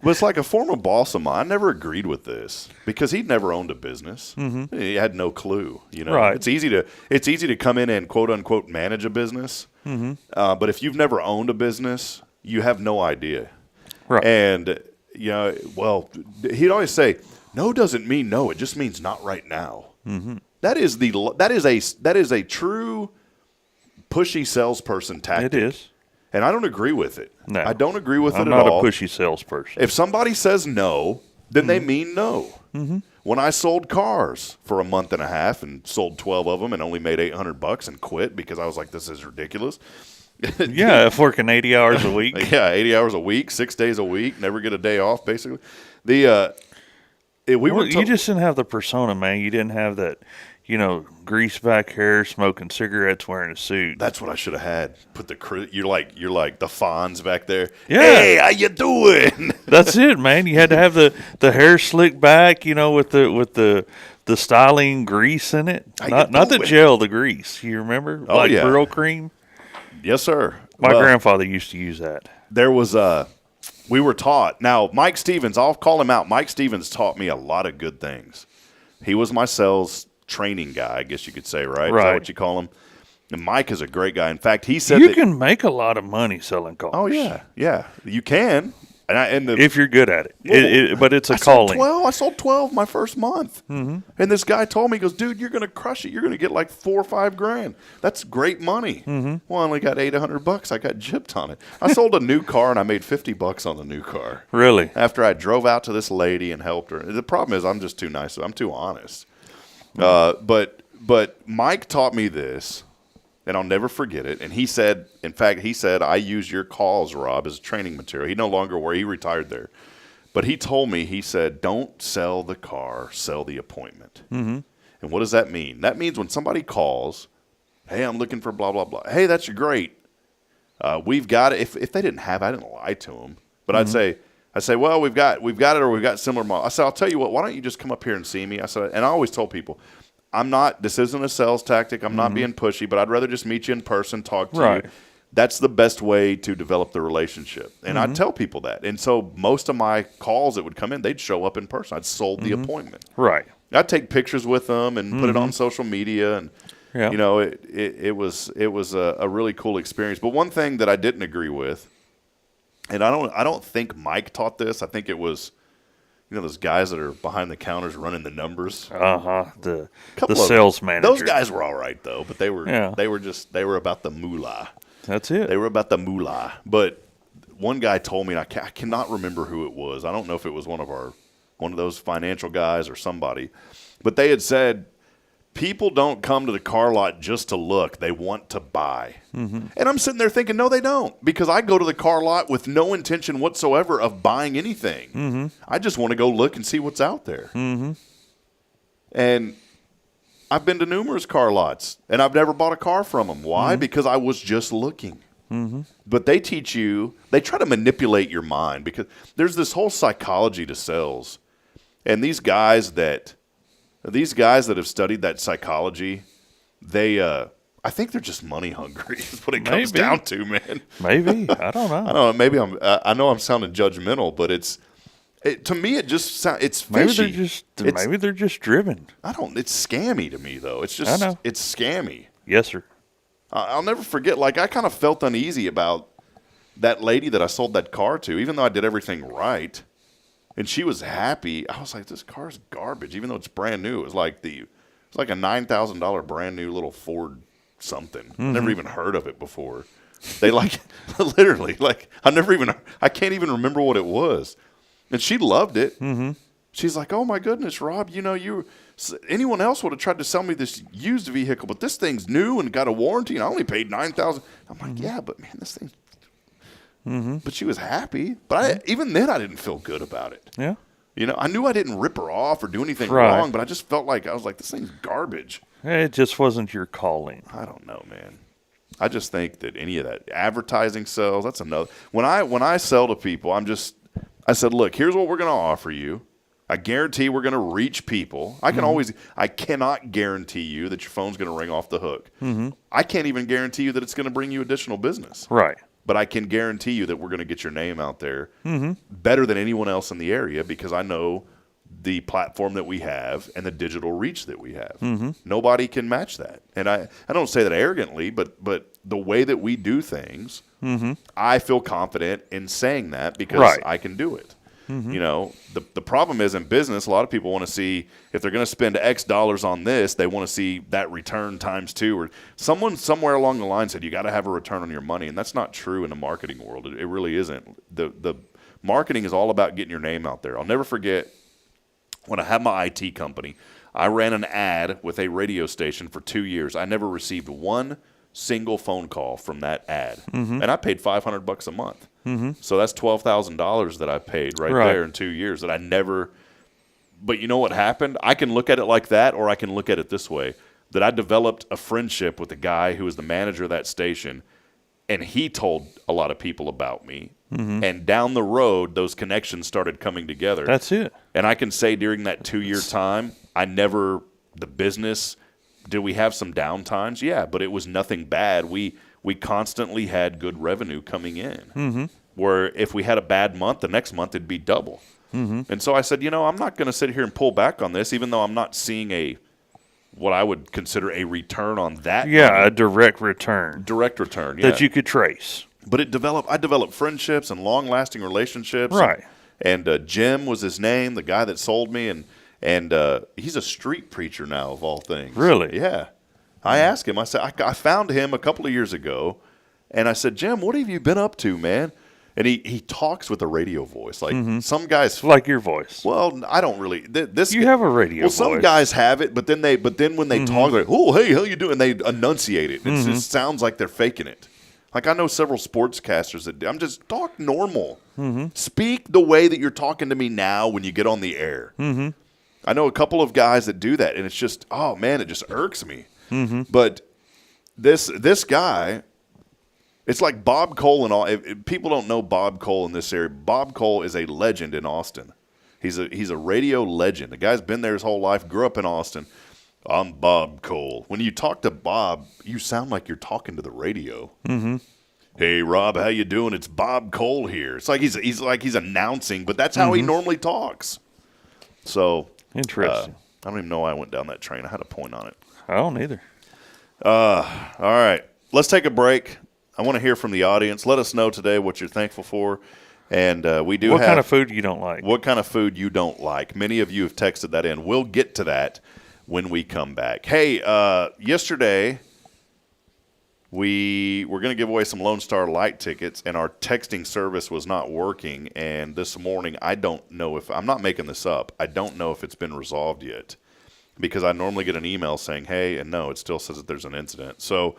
[SPEAKER 2] But it's like a former boss of mine. I never agreed with this because he'd never owned a business. Mm-hmm. He had no clue. You know,
[SPEAKER 4] right.
[SPEAKER 2] It's easy to come in and quote unquote manage a business. Mm-hmm. But if you've never owned a business, you have no idea.
[SPEAKER 4] Right.
[SPEAKER 2] And you know, well, he'd always say, "No doesn't mean no. It just means not right now." Mm-hmm. That is a true pushy salesperson tactic.
[SPEAKER 4] It is.
[SPEAKER 2] And I don't agree with it.
[SPEAKER 4] No.
[SPEAKER 2] I don't agree with it at all.
[SPEAKER 4] I'm not a pushy salesperson.
[SPEAKER 2] If somebody says no, then they mean no. Mm-hmm. When I sold cars for a month and a half and sold 12 of them and only made $800 and quit because I was like, this is ridiculous.
[SPEAKER 4] Yeah, if working 80 hours a week.
[SPEAKER 2] Yeah, 80 hours a week, 6 days a week, never get a day off, basically.
[SPEAKER 4] You just didn't have the persona, man. You didn't have that, grease back hair, smoking cigarettes, wearing a suit.
[SPEAKER 2] That's what I should have had. Put you're like the Fonz back there.
[SPEAKER 4] Yeah.
[SPEAKER 2] Hey, how you doing?
[SPEAKER 4] That's it, man. You had to have the hair slicked back, with the styling grease in it. Not the gel, the grease. You remember?
[SPEAKER 2] Oh,
[SPEAKER 4] like
[SPEAKER 2] yeah.
[SPEAKER 4] Burrow cream?
[SPEAKER 2] Yes, sir.
[SPEAKER 4] My grandfather used to use that.
[SPEAKER 2] There was we were taught. Now, Mike Stevens, I'll call him out. Mike Stevens taught me a lot of good things. He was my sales training guy, I guess you could say, right?
[SPEAKER 4] Right.
[SPEAKER 2] Is that what you call him? And Mike is a great guy. In fact, he said
[SPEAKER 4] you can make a lot of money selling cars.
[SPEAKER 2] Oh, yeah. You can.
[SPEAKER 4] If you're good at it. But it's a calling.
[SPEAKER 2] I sold 12 my first month. Mm-hmm. And this guy told me, he goes, dude, you're going to crush it. You're going to get like $4 or $5 grand. That's great money. Mm-hmm. Well, I only got $800. I got gypped on it. I sold a new car and I made $50 on the new car.
[SPEAKER 4] Really?
[SPEAKER 2] After I drove out to this lady and helped her. The problem is I'm just too nice. I'm too honest. But Mike taught me this. And I'll never forget it. And he said, I use your calls, Rob, as training material. He no longer he retired there. But he told me, he said, don't sell the car, sell the appointment. Mm-hmm. And what does that mean? That means when somebody calls, hey, I'm looking for blah, blah, blah. Hey, that's great. We've got it. If they didn't have it, I didn't lie to them. But I'd say, well, we've got it or we've got similar models. I said, I'll tell you what, why don't you just come up here and see me? I said, and I always told people, this isn't a sales tactic. I'm not being pushy, but I'd rather just meet you in person, talk to you. That's the best way to develop the relationship. And I'd tell people that. And so most of my calls that would come in, they'd show up in person. I'd sold the appointment.
[SPEAKER 4] Right.
[SPEAKER 2] I'd take pictures with them and put it on social media. And, it was a really cool experience. But one thing that I didn't agree with, and I don't think Mike taught this. I think it was, those guys that are behind the counters running the numbers.
[SPEAKER 4] The sales manager.
[SPEAKER 2] Those guys were all right though, but they were about the moolah.
[SPEAKER 4] That's it.
[SPEAKER 2] They were about the moolah. But one guy told me, and I cannot remember who it was. I don't know if it was one of those financial guys or somebody, but they had said, people don't come to the car lot just to look. They want to buy. Mm-hmm. And I'm sitting there thinking, no, they don't. Because I go to the car lot with no intention whatsoever of buying anything. Mm-hmm. I just want to go look and see what's out there. Mm-hmm. And I've been to numerous car lots, and I've never bought a car from them. Why? Mm-hmm. Because I was just looking. Mm-hmm. But they try to manipulate your mind because there's this whole psychology to sales. And these guys that have studied that psychology, I think they're just money hungry. Is what it comes down to, man.
[SPEAKER 4] Maybe I don't know.
[SPEAKER 2] I don't know. Maybe I know I'm sounding judgmental, but to me it just sounds it's fishy.
[SPEAKER 4] Maybe they're just driven.
[SPEAKER 2] It's scammy to me though. It's just it's scammy.
[SPEAKER 4] Yes, sir.
[SPEAKER 2] I'll never forget. Like I kind of felt uneasy about that lady that I sold that car to, even though I did everything right. And she was happy. I was like, this car's garbage, even though it's brand new. It was like a $9,000 brand new little Ford something. Mm-hmm. Never even heard of it before. They literally, I can't even remember what it was. And she loved it. Mm-hmm. She's like, oh my goodness, Rob, anyone else would have tried to sell me this used vehicle, but this thing's new and got a warranty, and I only paid $9,000. I'm like, yeah, but man, this thing. But she was happy. But even then, I didn't feel good about it.
[SPEAKER 4] Yeah.
[SPEAKER 2] You know, I knew I didn't rip her off or do anything
[SPEAKER 4] Right.
[SPEAKER 2] wrong, but I just felt like, I was like, this thing's garbage.
[SPEAKER 4] It just wasn't your calling.
[SPEAKER 2] I don't know, man. I just think that any of that advertising sells, that's another. When I sell to people, I said, look, here's what we're going to offer you. I guarantee we're going to reach people. I cannot guarantee you that your phone's going to ring off the hook. I can't even guarantee you that it's going to bring you additional business.
[SPEAKER 4] Right.
[SPEAKER 2] But I can guarantee you that we're going to get your name out there better than anyone else in the area because I know the platform that we have and the digital reach that we have. Nobody can match that. And I don't say that arrogantly, but the way that we do things, I feel confident in saying that because I can do it. You know, the problem is in business, a lot of people want to see if they're going to spend X dollars on this, they want to see that return times 2. Or someone somewhere along the line said you got to have a return on your money, and that's not true in the marketing world. It really isn't. The marketing is all about getting your name out there. I'll never forget when I had my IT company, I ran an ad with a radio station for 2 years. I never received one single phone call from that ad, and I paid $500 a month. So that's $12,000 that I paid right there in 2 years that I never. But you know what happened? I can look at it like that, or I can look at it this way: that I developed a friendship with the guy who was the manager of that station, and he told a lot of people about me. And down the road, those connections started coming together.
[SPEAKER 4] That's it.
[SPEAKER 2] And I can say during that 2-year time, the business. Did we have some down times? Yeah, but it was nothing bad. We constantly had good revenue coming in. Where if we had a bad month, the next month it'd be double. And so I said, I'm not going to sit here and pull back on this, even though I'm not seeing what I would consider a return on that.
[SPEAKER 4] Yeah,
[SPEAKER 2] money.
[SPEAKER 4] a direct return.
[SPEAKER 2] Direct return, yeah.
[SPEAKER 4] That you could trace.
[SPEAKER 2] But I developed friendships and long-lasting relationships.
[SPEAKER 4] Right.
[SPEAKER 2] And Jim was his name, the guy that sold me, and he's a street preacher now, of all things.
[SPEAKER 4] Really?
[SPEAKER 2] Yeah. I asked him, I said, I found him a couple of years ago, and I said, Jim, what have you been up to, man? And he talks with a radio voice. Like some guys.
[SPEAKER 4] Like your voice.
[SPEAKER 2] Well, I don't really.
[SPEAKER 4] You have a radio voice.
[SPEAKER 2] Well, some guys have it, but then when they talk, they're like, oh, hey, how you doing? They enunciate it. It just sounds like they're faking it. Like I know several sportscasters that I'm just talk normal. Speak the way that you're talking to me now when you get on the air. I know a couple of guys that do that, and it's just, oh, man, it just irks me. But this guy, it's like Bob Cole and all. If people don't know Bob Cole in this area, Bob Cole is a legend in Austin. He's a radio legend. The guy's been there his whole life, grew up in Austin. I'm Bob Cole. When you talk to Bob, you sound like you're talking to the radio. Hey, Rob, how you doing? It's Bob Cole here. It's like he's announcing, but that's how he normally talks. So
[SPEAKER 4] interesting.
[SPEAKER 2] I don't even know why I went down that train. I had a point on it.
[SPEAKER 4] I don't either.
[SPEAKER 2] All right. Let's take a break. I want to hear from the audience. Let us know today what you're thankful for. And we do
[SPEAKER 4] What
[SPEAKER 2] have.
[SPEAKER 4] kind of food you don't like?
[SPEAKER 2] What kind of food you don't like. Many of you have texted that in. We'll get to that when we come back. Hey, yesterday we were going to give away some Lone Star Light tickets, and our texting service was not working. And this morning, I don't know if – I'm not making this up. I don't know if it's been resolved yet because I normally get an email saying, hey, and no, it still says that there's an incident. So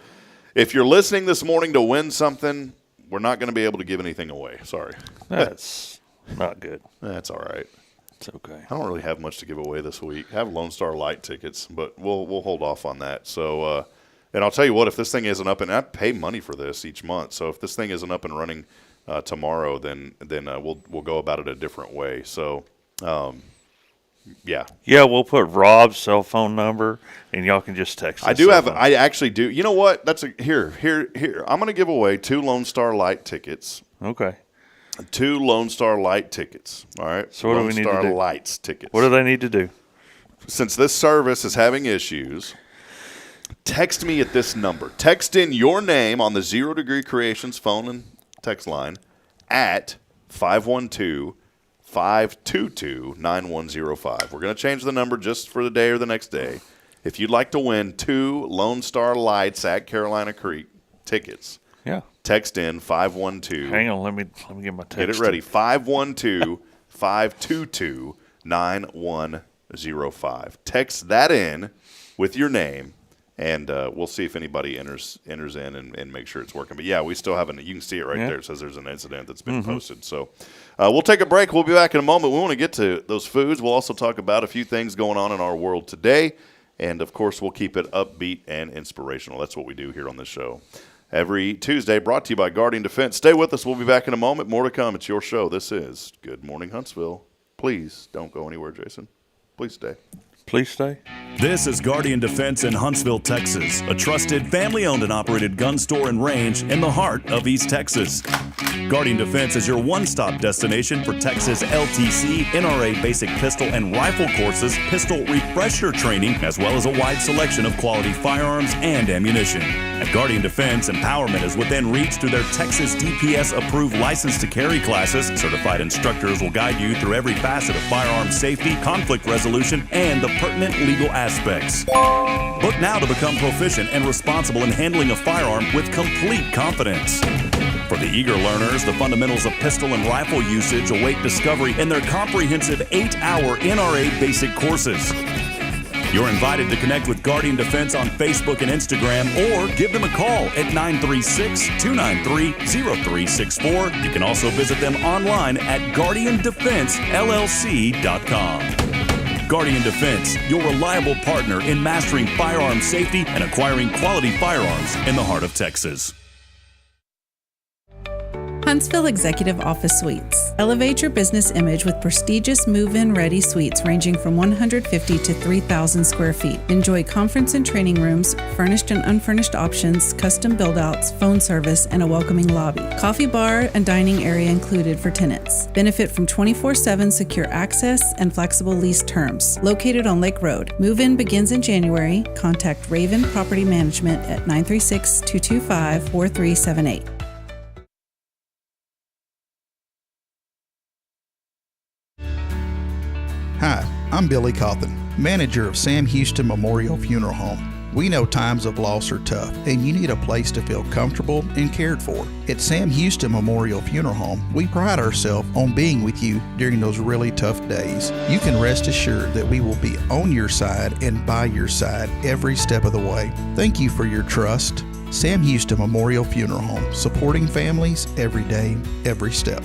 [SPEAKER 2] if you're listening this morning to win something, we're not going to be able to give anything away. Sorry.
[SPEAKER 4] That's not good.
[SPEAKER 2] That's all right.
[SPEAKER 4] It's okay.
[SPEAKER 2] I don't really have much to give away this week. I have Lone Star Light tickets, but we'll hold off on that. So, and I'll tell you what, if this thing isn't up, and I pay money for this each month, so if this thing isn't up and running tomorrow, then we'll go about it a different way. So, yeah.
[SPEAKER 4] Yeah, we'll put Rob's cell phone number, and y'all can just text us.
[SPEAKER 2] I actually do. You know what? Here. I'm going to give away 2 Lone Star Light tickets.
[SPEAKER 4] Okay.
[SPEAKER 2] 2 Lone Star Light tickets. All right.
[SPEAKER 4] So what do we need to do?
[SPEAKER 2] Lone Star Lights tickets.
[SPEAKER 4] What do they need to do?
[SPEAKER 2] Since this service is having issues, text me at this number. Text in your name on the 0 Degree Creations phone and text line at 512-522-9105. We're going to change the number just for the day or the next day. If you'd like to win 2 Lone Star Lights at Carolina Creek tickets,
[SPEAKER 4] yeah.
[SPEAKER 2] Text in 512.
[SPEAKER 4] Hang on, let me get my text.
[SPEAKER 2] Get it ready. 512-522-9105. Text that in with your name, and we'll see if anybody enters in and make sure it's working. But, yeah, we still haven't – you can see it right there. It says there's an incident that's been posted. So we'll take a break. We'll be back in a moment. We want to get to those foods. We'll also talk about a few things going on in our world today. And, of course, we'll keep it upbeat and inspirational. That's what we do here on this show. Every Tuesday, brought to you by Guardian Defense. Stay with us. We'll be back in a moment. More to come. It's your show. This is Good Morning Huntsville. Please don't go anywhere, Jason. Please stay.
[SPEAKER 4] Please stay.
[SPEAKER 1] This is Guardian Defense in Huntsville, Texas, a trusted family-owned and operated gun store and range in the heart of East Texas. Guardian Defense is your one-stop destination for Texas LTC, NRA basic pistol and rifle courses, pistol refresher training, as well as a wide selection of quality firearms and ammunition. At Guardian Defense, empowerment is within reach through their Texas DPS-approved license to carry classes. Certified instructors will guide you through every facet of firearm safety, conflict resolution, and the pertinent legal aspects. Book now to become proficient and responsible in handling a firearm with complete confidence. For the eager learners, the fundamentals of pistol and rifle usage await discovery in their comprehensive 8-hour NRA basic courses. You're invited to connect with Guardian Defense on Facebook and Instagram, or give them a call at 936-293-0364. You can also visit them online at guardiandefensellc.com. Guardian Defense, your reliable partner in mastering firearm safety and acquiring quality firearms in the heart of Texas.
[SPEAKER 10] Huntsville Executive Office Suites. Elevate your business image with prestigious move-in ready suites ranging from 150 to 3,000 square feet. Enjoy conference and training rooms, furnished and unfurnished options, custom build-outs, phone service, and a welcoming lobby. Coffee bar and dining area included for tenants. Benefit from 24/7 secure access and flexible lease terms. Located on Lake Road. Move-in begins in January. Contact Raven Property Management at 936-225-4378.
[SPEAKER 7] Hi, I'm Billy Cawthon, manager of Sam Houston Memorial Funeral Home. We know times of loss are tough, and you need a place to feel comfortable and cared for. At Sam Houston Memorial Funeral Home, we pride ourselves on being with you during those really tough days. You can rest assured that we will be on your side and by your side every step of the way. Thank you for your trust. Sam Houston Memorial Funeral Home, supporting families every day, every step.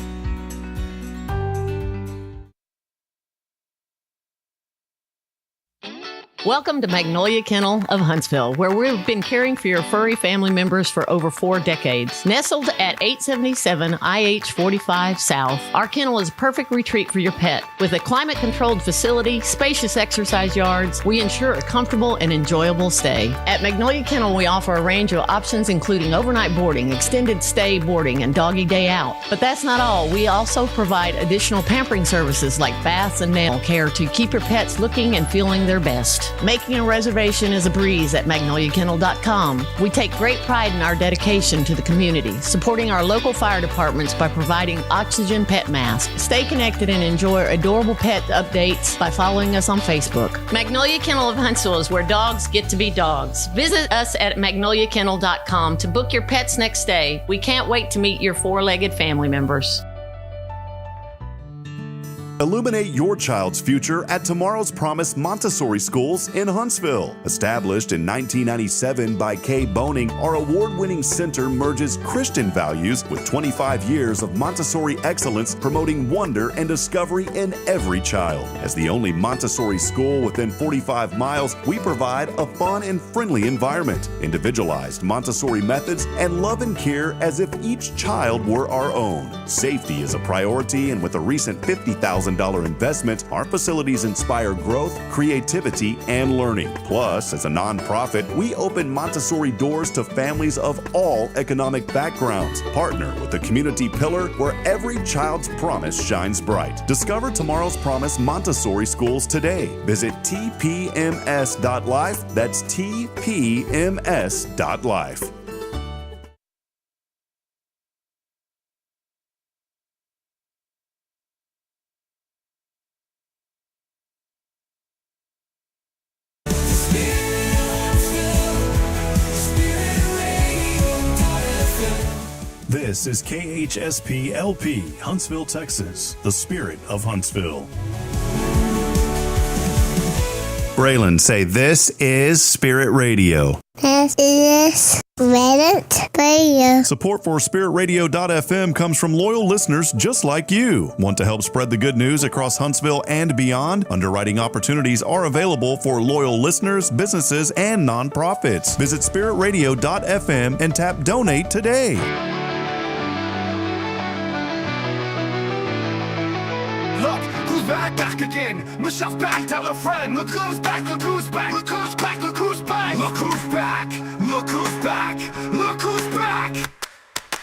[SPEAKER 11] Welcome to Magnolia Kennel of Huntsville, where we've been caring for your furry family members for over 4 decades. Nestled at 877 IH 45 South, our kennel is a perfect retreat for your pet. With a climate-controlled facility, spacious exercise yards, we ensure a comfortable and enjoyable stay. At Magnolia Kennel, we offer a range of options including overnight boarding, extended stay boarding, and doggy day out. But that's not all. We also provide additional pampering services like baths and nail care to keep your pets looking and feeling their best. Making a reservation is a breeze at magnoliakennel.com. We take great pride in our dedication to the community, supporting our local fire departments by providing oxygen pet masks. Stay connected and enjoy adorable pet updates by following us on Facebook. Magnolia Kennel of Huntsville is where dogs get to be dogs. Visit us at magnoliakennel.com to book your pet's next stay. We can't wait to meet your 4-legged family members.
[SPEAKER 1] Illuminate your child's future at Tomorrow's Promise Montessori Schools in Huntsville. Established in 1997 by Kay Boning, our award-winning center merges Christian values with 25 years of Montessori excellence, promoting wonder and discovery in every child. As the only Montessori school within 45 miles, we provide a fun and friendly environment, individualized Montessori methods, and love and care as if each child were our own. Safety is a priority, and with a recent $50,000 investment, our facilities inspire growth, creativity, and learning. Plus, as a nonprofit, we open Montessori doors to families of all economic backgrounds. Partner with the community pillar where every child's promise shines bright. Discover Tomorrow's Promise Montessori Schools today. Visit tpms.life. That's tpms.life. This is KHSP LP, Huntsville, Texas, the spirit of Huntsville. Braylon, say this is Spirit Radio.
[SPEAKER 12] This is Spirit Radio.
[SPEAKER 1] Support for SpiritRadio.fm comes from loyal listeners just like you. Want to help spread the good news across Huntsville and beyond? Underwriting opportunities are available for loyal listeners, businesses, and nonprofits. Visit SpiritRadio.fm and tap Donate today.
[SPEAKER 13] Back again. Michelle's back, tell a friend. Look who's back, look who's back, look who's back, look who's back. Look who's back, look who's back, look who's back.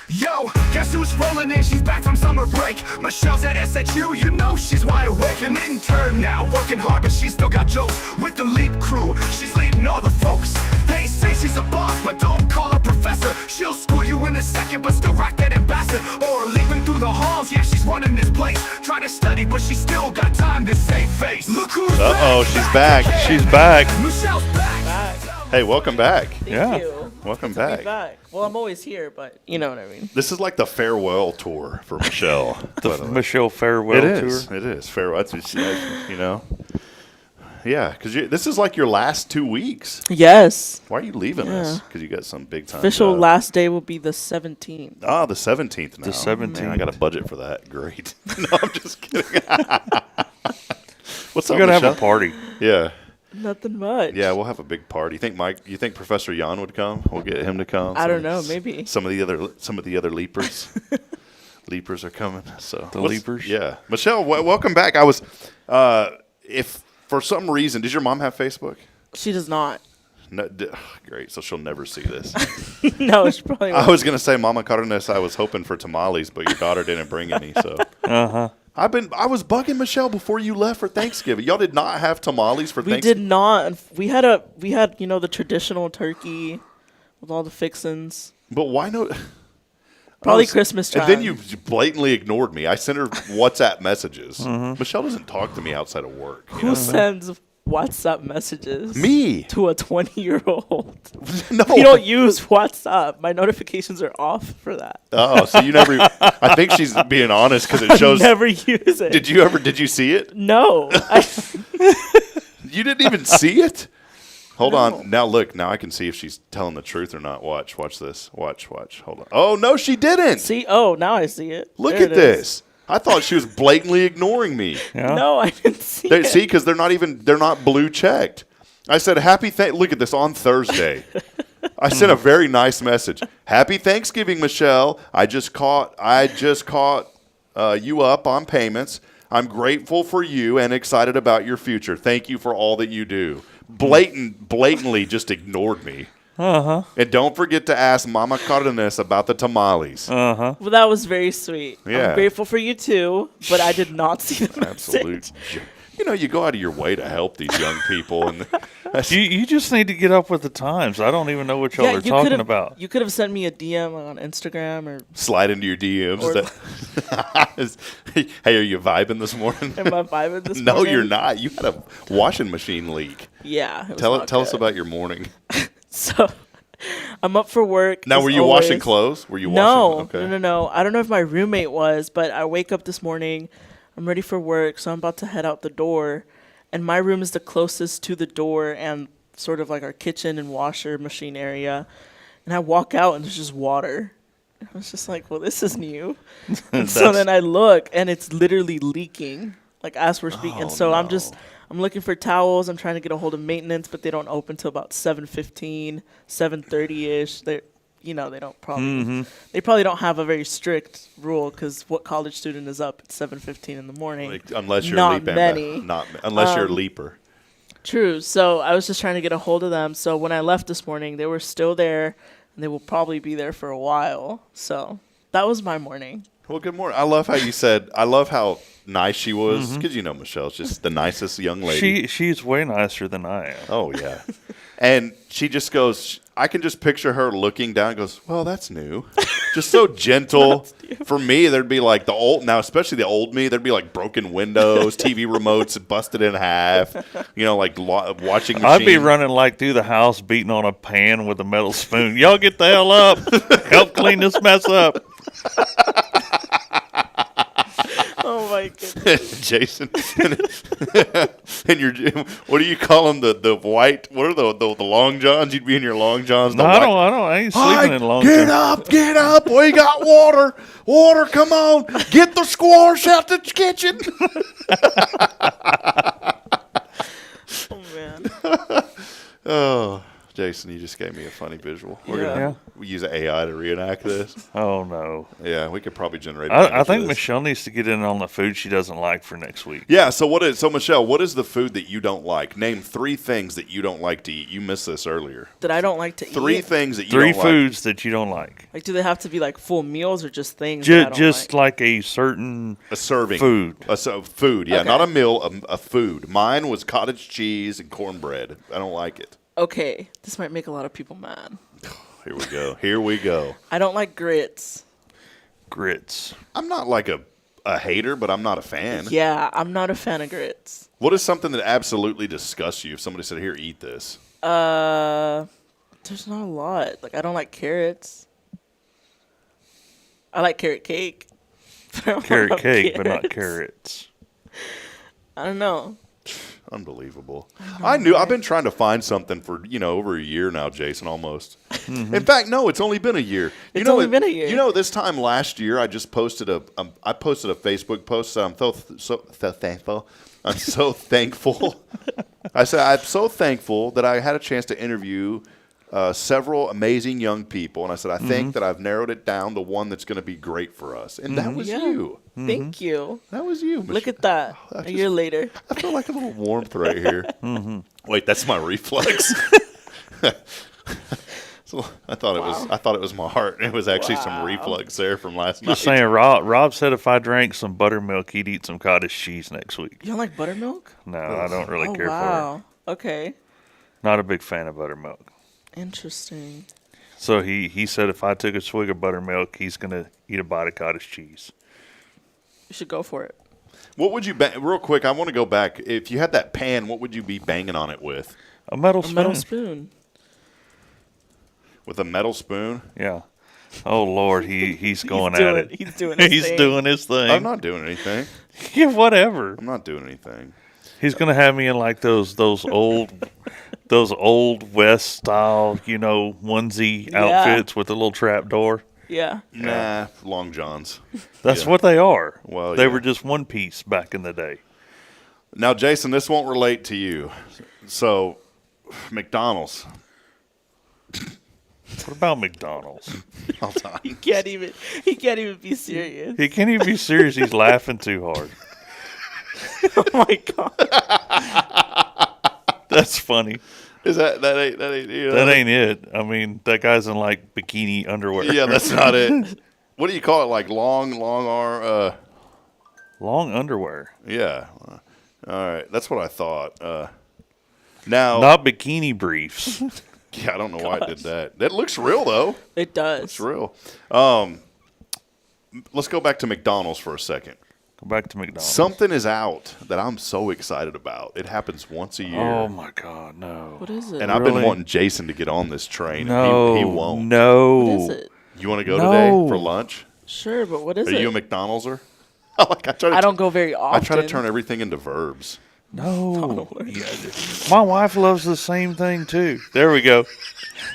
[SPEAKER 13] Yo, guess who's rolling in? She's back from summer break. Michelle's at SHU, you know she's wide awake. An intern now, working hard, but she's still got jokes. With the Leap crew, she's leading all the folks. They say she's a boss, but don't call her professor. She'll school you in a second, but still rock that ambassador. Or leaping through the halls, yeah, she's running this place. Trying to study, but she still got time to save face. Look who's back.
[SPEAKER 2] Uh-oh, she's back.
[SPEAKER 4] She's back.
[SPEAKER 13] Michelle's back.
[SPEAKER 2] Hey, welcome back.
[SPEAKER 14] Thank you.
[SPEAKER 2] Welcome
[SPEAKER 14] Good to be
[SPEAKER 2] back.
[SPEAKER 14] Well, I'm always here, but you know what I mean.
[SPEAKER 2] This is like the farewell tour for Michelle.
[SPEAKER 4] The Michelle farewell tour.
[SPEAKER 2] It is. Farewell. That's what she, you know. Yeah, because this is like your last 2 weeks.
[SPEAKER 14] Yes.
[SPEAKER 2] Why are you leaving us? Because you got some big time.
[SPEAKER 14] Official last day will be the 17th.
[SPEAKER 2] Ah, the 17th now.
[SPEAKER 4] The 17th.
[SPEAKER 2] Man, I got a budget for that. Great. No, I'm just kidding. What's up,
[SPEAKER 4] We're going to have
[SPEAKER 2] Michelle?
[SPEAKER 4] a party.
[SPEAKER 2] Yeah.
[SPEAKER 14] Nothing much.
[SPEAKER 2] Yeah, we'll have a big party. You think Professor Jan would come? We'll get him to come.
[SPEAKER 14] I don't know, maybe.
[SPEAKER 2] Some of the other leapers. Leapers are coming. So
[SPEAKER 4] the leapers?
[SPEAKER 2] Yeah. Michelle, welcome back. I was if for some reason, does your mom have Facebook?
[SPEAKER 14] She does not.
[SPEAKER 2] No, great. So she'll never see this.
[SPEAKER 14] No, she probably won't.
[SPEAKER 2] I was going to say, Mama Cardenas, I was hoping for tamales, but your daughter didn't bring any. So I was bugging Michelle before you left for Thanksgiving. Y'all did not have tamales for Thanksgiving?
[SPEAKER 14] We did not. We had the traditional turkey with all the fixins.
[SPEAKER 2] But why no?
[SPEAKER 14] Probably Christmas time.
[SPEAKER 2] And then you blatantly ignored me. I sent her WhatsApp messages. Michelle doesn't talk to me outside of work.
[SPEAKER 14] Who sends WhatsApp messages?
[SPEAKER 2] Me.
[SPEAKER 14] To a 20-year-old.
[SPEAKER 2] No.
[SPEAKER 14] You don't use WhatsApp. My notifications are off for that.
[SPEAKER 2] Oh, so you never. I think she's being honest because it shows.
[SPEAKER 14] I never use it.
[SPEAKER 2] Did you see it?
[SPEAKER 14] No.
[SPEAKER 2] You didn't even see it? Hold on. Now look. Now I can see if she's telling the truth or not. Watch this. Watch. Hold on. Oh, no, she didn't.
[SPEAKER 14] See? Oh, now I see it.
[SPEAKER 2] Look at this. I thought she was blatantly ignoring me.
[SPEAKER 14] Yeah. No, I didn't see it.
[SPEAKER 2] See, because they're not blue checked. I said, look at this on Thursday. I sent a very nice message. Happy Thanksgiving, Michelle. I just caught you up on payments. I'm grateful for you and excited about your future. Thank you for all that you do. Blatantly just ignored me. And don't forget to ask Mama Cardenas about the tamales.
[SPEAKER 14] Well, that was very sweet.
[SPEAKER 2] Yeah.
[SPEAKER 14] I'm grateful for you too, but I did not see the
[SPEAKER 2] Absolute. You go out of your way to help these young people, and
[SPEAKER 4] you just need to get up with the times. I don't even know what y'all are talking about.
[SPEAKER 14] You could have sent me a DM on Instagram or
[SPEAKER 2] slide into your DMs. Hey, are you vibing this morning?
[SPEAKER 14] Am I vibing this morning?
[SPEAKER 2] No, you're not. You had a washing machine leak.
[SPEAKER 14] Yeah.
[SPEAKER 2] Tell us about your morning.
[SPEAKER 14] So, I'm up for work.
[SPEAKER 2] Now, were you washing clothes?
[SPEAKER 14] No. I don't know if my roommate was, but I wake up this morning. I'm ready for work, so I'm about to head out the door. And my room is the closest to the door and sort of like our kitchen and washer machine area. And I walk out, and there's just water. I was just like, well, this is new. And so then I look, and it's literally leaking, like as we're speaking. And so I'm looking for towels. I'm trying to get a hold of maintenance, but they don't open till about 7:15, 7:30-ish. They don't probably. They probably don't have a very strict rule because what college student is up at 7:15 in the morning?
[SPEAKER 2] Unless you're
[SPEAKER 14] not many.
[SPEAKER 2] Unless you're a leaper.
[SPEAKER 14] True. So I was just trying to get a hold of them. So when I left this morning, they were still there, and they will probably be there for a while. So that was my morning.
[SPEAKER 2] Well, good morning. I love how you said. I love how nice she was because Michelle's just the nicest young lady.
[SPEAKER 4] She's way nicer than I am.
[SPEAKER 2] Oh yeah, and she just goes. I can just picture her looking down and goes, well, that's new. Just so gentle. For me, there'd be like especially the old me, there'd be like broken windows, TV remotes busted in half, like washing machine.
[SPEAKER 4] I'd be running through the house beating on a pan with a metal spoon. Y'all get the hell up. Help clean this mess up.
[SPEAKER 14] Oh, my my goodness.
[SPEAKER 2] Jason. And your, what do you call them? The white, what are the long johns? You'd be in your long johns.
[SPEAKER 4] No, I ain't sleeping in long johns.
[SPEAKER 2] Get up. We got water. Water, come on. Get the squash out the kitchen.
[SPEAKER 14] Oh, man.
[SPEAKER 2] Oh, Jason, you just gave me a funny visual. We're gonna use AI to reenact this.
[SPEAKER 4] Oh, no.
[SPEAKER 2] Yeah, we could probably generate.
[SPEAKER 4] I think Michelle needs to get in on the food she doesn't like for next week.
[SPEAKER 2] Yeah. So Michelle, what is the food that you don't like? Name 3 things that you don't like to eat. You missed this earlier.
[SPEAKER 14] That I don't like to eat.
[SPEAKER 2] 3 things that you
[SPEAKER 4] don't
[SPEAKER 2] like.
[SPEAKER 4] 3 foods that you don't like.
[SPEAKER 14] Like, do they have to be like full meals or just things? That I don't
[SPEAKER 2] just
[SPEAKER 14] like?
[SPEAKER 4] a certain
[SPEAKER 2] serving
[SPEAKER 4] food.
[SPEAKER 2] Food. Yeah,
[SPEAKER 14] Okay.
[SPEAKER 2] not a meal. A food. Mine was cottage cheese and cornbread. I don't like it.
[SPEAKER 14] Okay, this might make a lot of people mad.
[SPEAKER 2] Here we go. Here we go.
[SPEAKER 14] I don't like grits.
[SPEAKER 4] Grits.
[SPEAKER 2] I'm not like a hater, but I'm not a fan.
[SPEAKER 14] Yeah, I'm not a fan of grits.
[SPEAKER 2] What is something that absolutely disgusts you if somebody said, "Here, eat this"?
[SPEAKER 14] There's not a lot. Like, I don't like carrots. I like carrot cake.
[SPEAKER 2] Carrot cake,
[SPEAKER 4] but not carrots.
[SPEAKER 14] I don't know.
[SPEAKER 2] Unbelievable. I've been trying to find something for, over a year now, Jason, almost. In fact, no, it's only been a year.
[SPEAKER 14] It's only been a year.
[SPEAKER 2] You know, this time last year, I just posted a Facebook post. I'm so thankful. I'm so thankful. I said, I'm so thankful that I had a chance to interview several amazing young people. And I said, I think that I've narrowed it down to one that's going to be great for us. And that was you.
[SPEAKER 14] Thank you.
[SPEAKER 2] That was you.
[SPEAKER 14] Look at that. A year later.
[SPEAKER 2] I feel like a little warmth right here. Wait, that's my reflex. So I thought it was my heart. It was actually some reflux there from last night.
[SPEAKER 4] Just saying, Rob said if I drank some buttermilk, he'd eat some cottage cheese next week.
[SPEAKER 14] You don't like buttermilk?
[SPEAKER 4] No, I don't really care
[SPEAKER 14] for
[SPEAKER 4] it.
[SPEAKER 14] Okay.
[SPEAKER 4] Not a big fan of buttermilk.
[SPEAKER 14] Interesting.
[SPEAKER 4] So he said if I took a swig of buttermilk, he's going to eat a bite of cottage cheese.
[SPEAKER 14] You should go for it.
[SPEAKER 2] What would you real quick? I want to go back. If you had that pan, what would you be banging on it with?
[SPEAKER 4] A metal spoon.
[SPEAKER 14] A metal spoon.
[SPEAKER 2] With a metal spoon?
[SPEAKER 4] Yeah. Oh Lord, he's going at it.
[SPEAKER 14] He's doing his thing.
[SPEAKER 4] Doing his thing.
[SPEAKER 2] I'm not doing anything.
[SPEAKER 4] Yeah, whatever.
[SPEAKER 2] I'm not doing anything.
[SPEAKER 4] He's gonna have me in like those old West style, onesie outfits with a little trap door.
[SPEAKER 14] Yeah.
[SPEAKER 2] Nah, long johns.
[SPEAKER 4] That's what they are.
[SPEAKER 2] Well,
[SPEAKER 4] they were just one piece back in the day.
[SPEAKER 2] Now, Jason, this won't relate to you. So, McDonald's.
[SPEAKER 4] What about McDonald's?
[SPEAKER 2] Hold on.
[SPEAKER 14] He can't even be serious.
[SPEAKER 4] He can't even be serious. He's laughing too hard.
[SPEAKER 14] Oh my God.
[SPEAKER 4] That's funny.
[SPEAKER 2] Is that ain't
[SPEAKER 4] that ain't it? I mean, that guy's in like bikini underwear.
[SPEAKER 2] Yeah, that's not it. What do you call it? Like long arm?
[SPEAKER 4] Long underwear.
[SPEAKER 2] Yeah. All right. That's what I thought. Now,
[SPEAKER 4] not bikini briefs.
[SPEAKER 2] Yeah, I don't know why I did that. That looks real though.
[SPEAKER 14] It does.
[SPEAKER 2] It's real. Let's go back to McDonald's for a second.
[SPEAKER 4] Go back to McDonald's.
[SPEAKER 2] Something is out that I'm so excited about. It happens once a year.
[SPEAKER 4] Oh my God, no!
[SPEAKER 14] What is it?
[SPEAKER 2] And I've been wanting Jason to get on this train.
[SPEAKER 4] No,
[SPEAKER 2] he won't.
[SPEAKER 4] No.
[SPEAKER 14] What is it?
[SPEAKER 2] You want to go today for lunch?
[SPEAKER 14] Sure, but what is
[SPEAKER 2] Are
[SPEAKER 14] it?
[SPEAKER 2] you a McDonald'ser?
[SPEAKER 14] I don't go very often.
[SPEAKER 2] I try to turn everything into verbs.
[SPEAKER 4] No. Yeah, my wife loves the same thing too. There we go.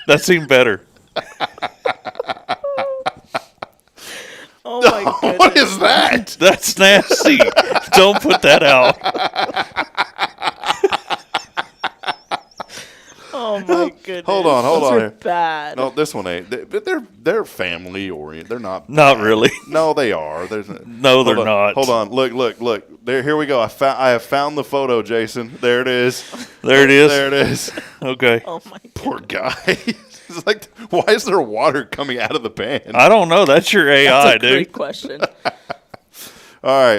[SPEAKER 4] That's even better.
[SPEAKER 14] Oh my goodness.
[SPEAKER 2] What is that?
[SPEAKER 4] That's nasty. Don't put that out.
[SPEAKER 14] Oh my goodness.
[SPEAKER 2] Hold on
[SPEAKER 14] Those
[SPEAKER 2] here.
[SPEAKER 14] are bad.
[SPEAKER 2] No, this one ain't. They're family oriented. They're not.
[SPEAKER 4] Not really.
[SPEAKER 2] No, they are.
[SPEAKER 4] No, they're not.
[SPEAKER 2] Hold on. Look. There. Here we go. I have found the photo, Jason. There it is.
[SPEAKER 4] There it is.
[SPEAKER 2] There it is.
[SPEAKER 4] Okay.
[SPEAKER 14] Oh my God.
[SPEAKER 2] Poor guy. It's like, why is there water coming out of the pan?
[SPEAKER 4] I don't know. That's your AI,
[SPEAKER 14] That's a
[SPEAKER 4] dude.
[SPEAKER 14] great question.
[SPEAKER 2] All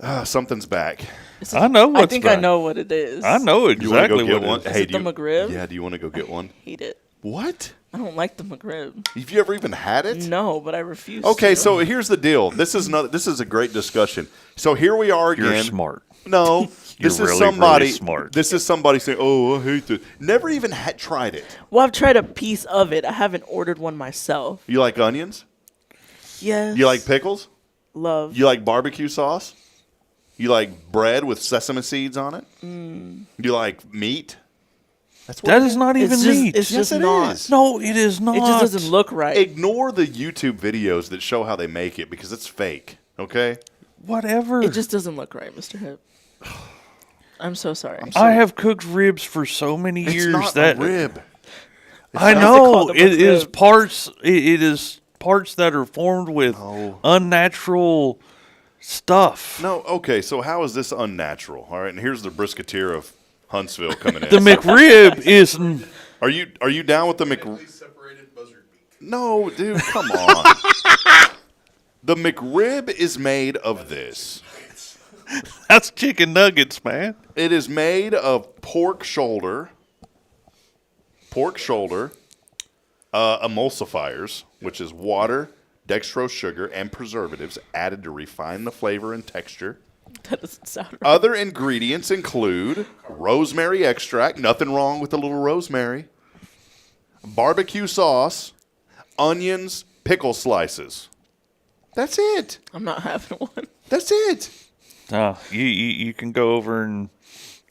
[SPEAKER 2] right. Something's back.
[SPEAKER 4] I know what's
[SPEAKER 14] I think
[SPEAKER 4] back.
[SPEAKER 14] I know what it is.
[SPEAKER 4] I know
[SPEAKER 2] You want to
[SPEAKER 4] exactly
[SPEAKER 2] go get
[SPEAKER 4] what
[SPEAKER 2] one?
[SPEAKER 4] it is.
[SPEAKER 2] Hey,
[SPEAKER 14] Is it the McRib?
[SPEAKER 2] Yeah. Do you want to go get one?
[SPEAKER 14] Hate it.
[SPEAKER 2] What?
[SPEAKER 14] I don't like the McRib.
[SPEAKER 2] Have you ever even had it?
[SPEAKER 14] No, but I refuse
[SPEAKER 2] Okay,
[SPEAKER 14] to.
[SPEAKER 2] so here's the deal. This is a great discussion. So here we are again.
[SPEAKER 4] You're smart.
[SPEAKER 2] No,
[SPEAKER 4] You're
[SPEAKER 2] this is
[SPEAKER 4] really,
[SPEAKER 2] somebody.
[SPEAKER 4] really smart.
[SPEAKER 2] This is somebody saying, "Oh, I hate this." Never even tried it.
[SPEAKER 14] Well, I've tried a piece of it. I haven't ordered one myself.
[SPEAKER 2] You like onions?
[SPEAKER 14] Yes.
[SPEAKER 2] You like pickles?
[SPEAKER 14] love.
[SPEAKER 2] You like barbecue sauce? You like bread with sesame seeds on it? You like meat?
[SPEAKER 4] That is not even meat.
[SPEAKER 14] It's
[SPEAKER 2] Yes,
[SPEAKER 14] just
[SPEAKER 2] it
[SPEAKER 14] not.
[SPEAKER 2] is.
[SPEAKER 4] No, it is not.
[SPEAKER 14] It just doesn't look right.
[SPEAKER 2] Ignore the YouTube videos that show how they make it because it's fake. Okay.
[SPEAKER 4] Whatever.
[SPEAKER 14] It just doesn't look right, Mr. Hip. I'm so sorry.
[SPEAKER 4] I have cooked ribs for so many years
[SPEAKER 2] It's not
[SPEAKER 4] that
[SPEAKER 2] a rib.
[SPEAKER 4] I
[SPEAKER 14] They
[SPEAKER 4] know
[SPEAKER 14] call them a
[SPEAKER 4] it is
[SPEAKER 14] rib.
[SPEAKER 4] parts. It is parts that are formed with unnatural stuff.
[SPEAKER 2] No. Okay. So how is this unnatural? All right. And here's the brisketeer of Huntsville coming in.
[SPEAKER 4] The McRib is.
[SPEAKER 2] Are you down with the No, dude. Come on. The McRib is made of this.
[SPEAKER 4] That's chicken nuggets, man.
[SPEAKER 2] It is made of pork shoulder, emulsifiers, which is water, dextrose sugar, and preservatives added to refine the flavor and texture.
[SPEAKER 14] That doesn't sound right.
[SPEAKER 2] Other ingredients include rosemary extract, nothing wrong with a little rosemary, barbecue sauce, onions, pickle slices. That's it.
[SPEAKER 14] I'm not having one.
[SPEAKER 2] That's it.
[SPEAKER 4] You can go over and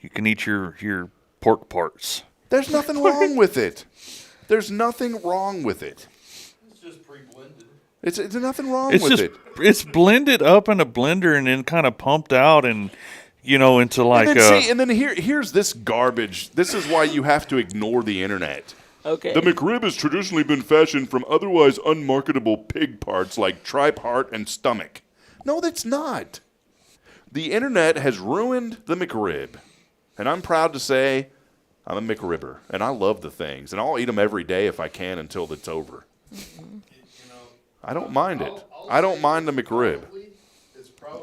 [SPEAKER 4] you can eat your pork parts.
[SPEAKER 2] There's nothing wrong with it. There's nothing wrong with it.
[SPEAKER 13] It's just pre-blended.
[SPEAKER 2] It's nothing wrong
[SPEAKER 4] It's
[SPEAKER 2] with
[SPEAKER 4] just
[SPEAKER 2] it.
[SPEAKER 4] it's blended up in a blender and then kind of pumped out and into like
[SPEAKER 2] And then here's this garbage. This is why you have to ignore the internet.
[SPEAKER 14] Okay.
[SPEAKER 2] The McRib has traditionally been fashioned from otherwise unmarketable pig parts like tripe, heart, and stomach. No, that's not. The internet has ruined the McRib. And I'm proud to say I'm a McRibber. And I love the things. And I'll eat them every day if I can until it's over.
[SPEAKER 14] Mm-hmm.
[SPEAKER 2] I don't mind it. I don't mind the McRib.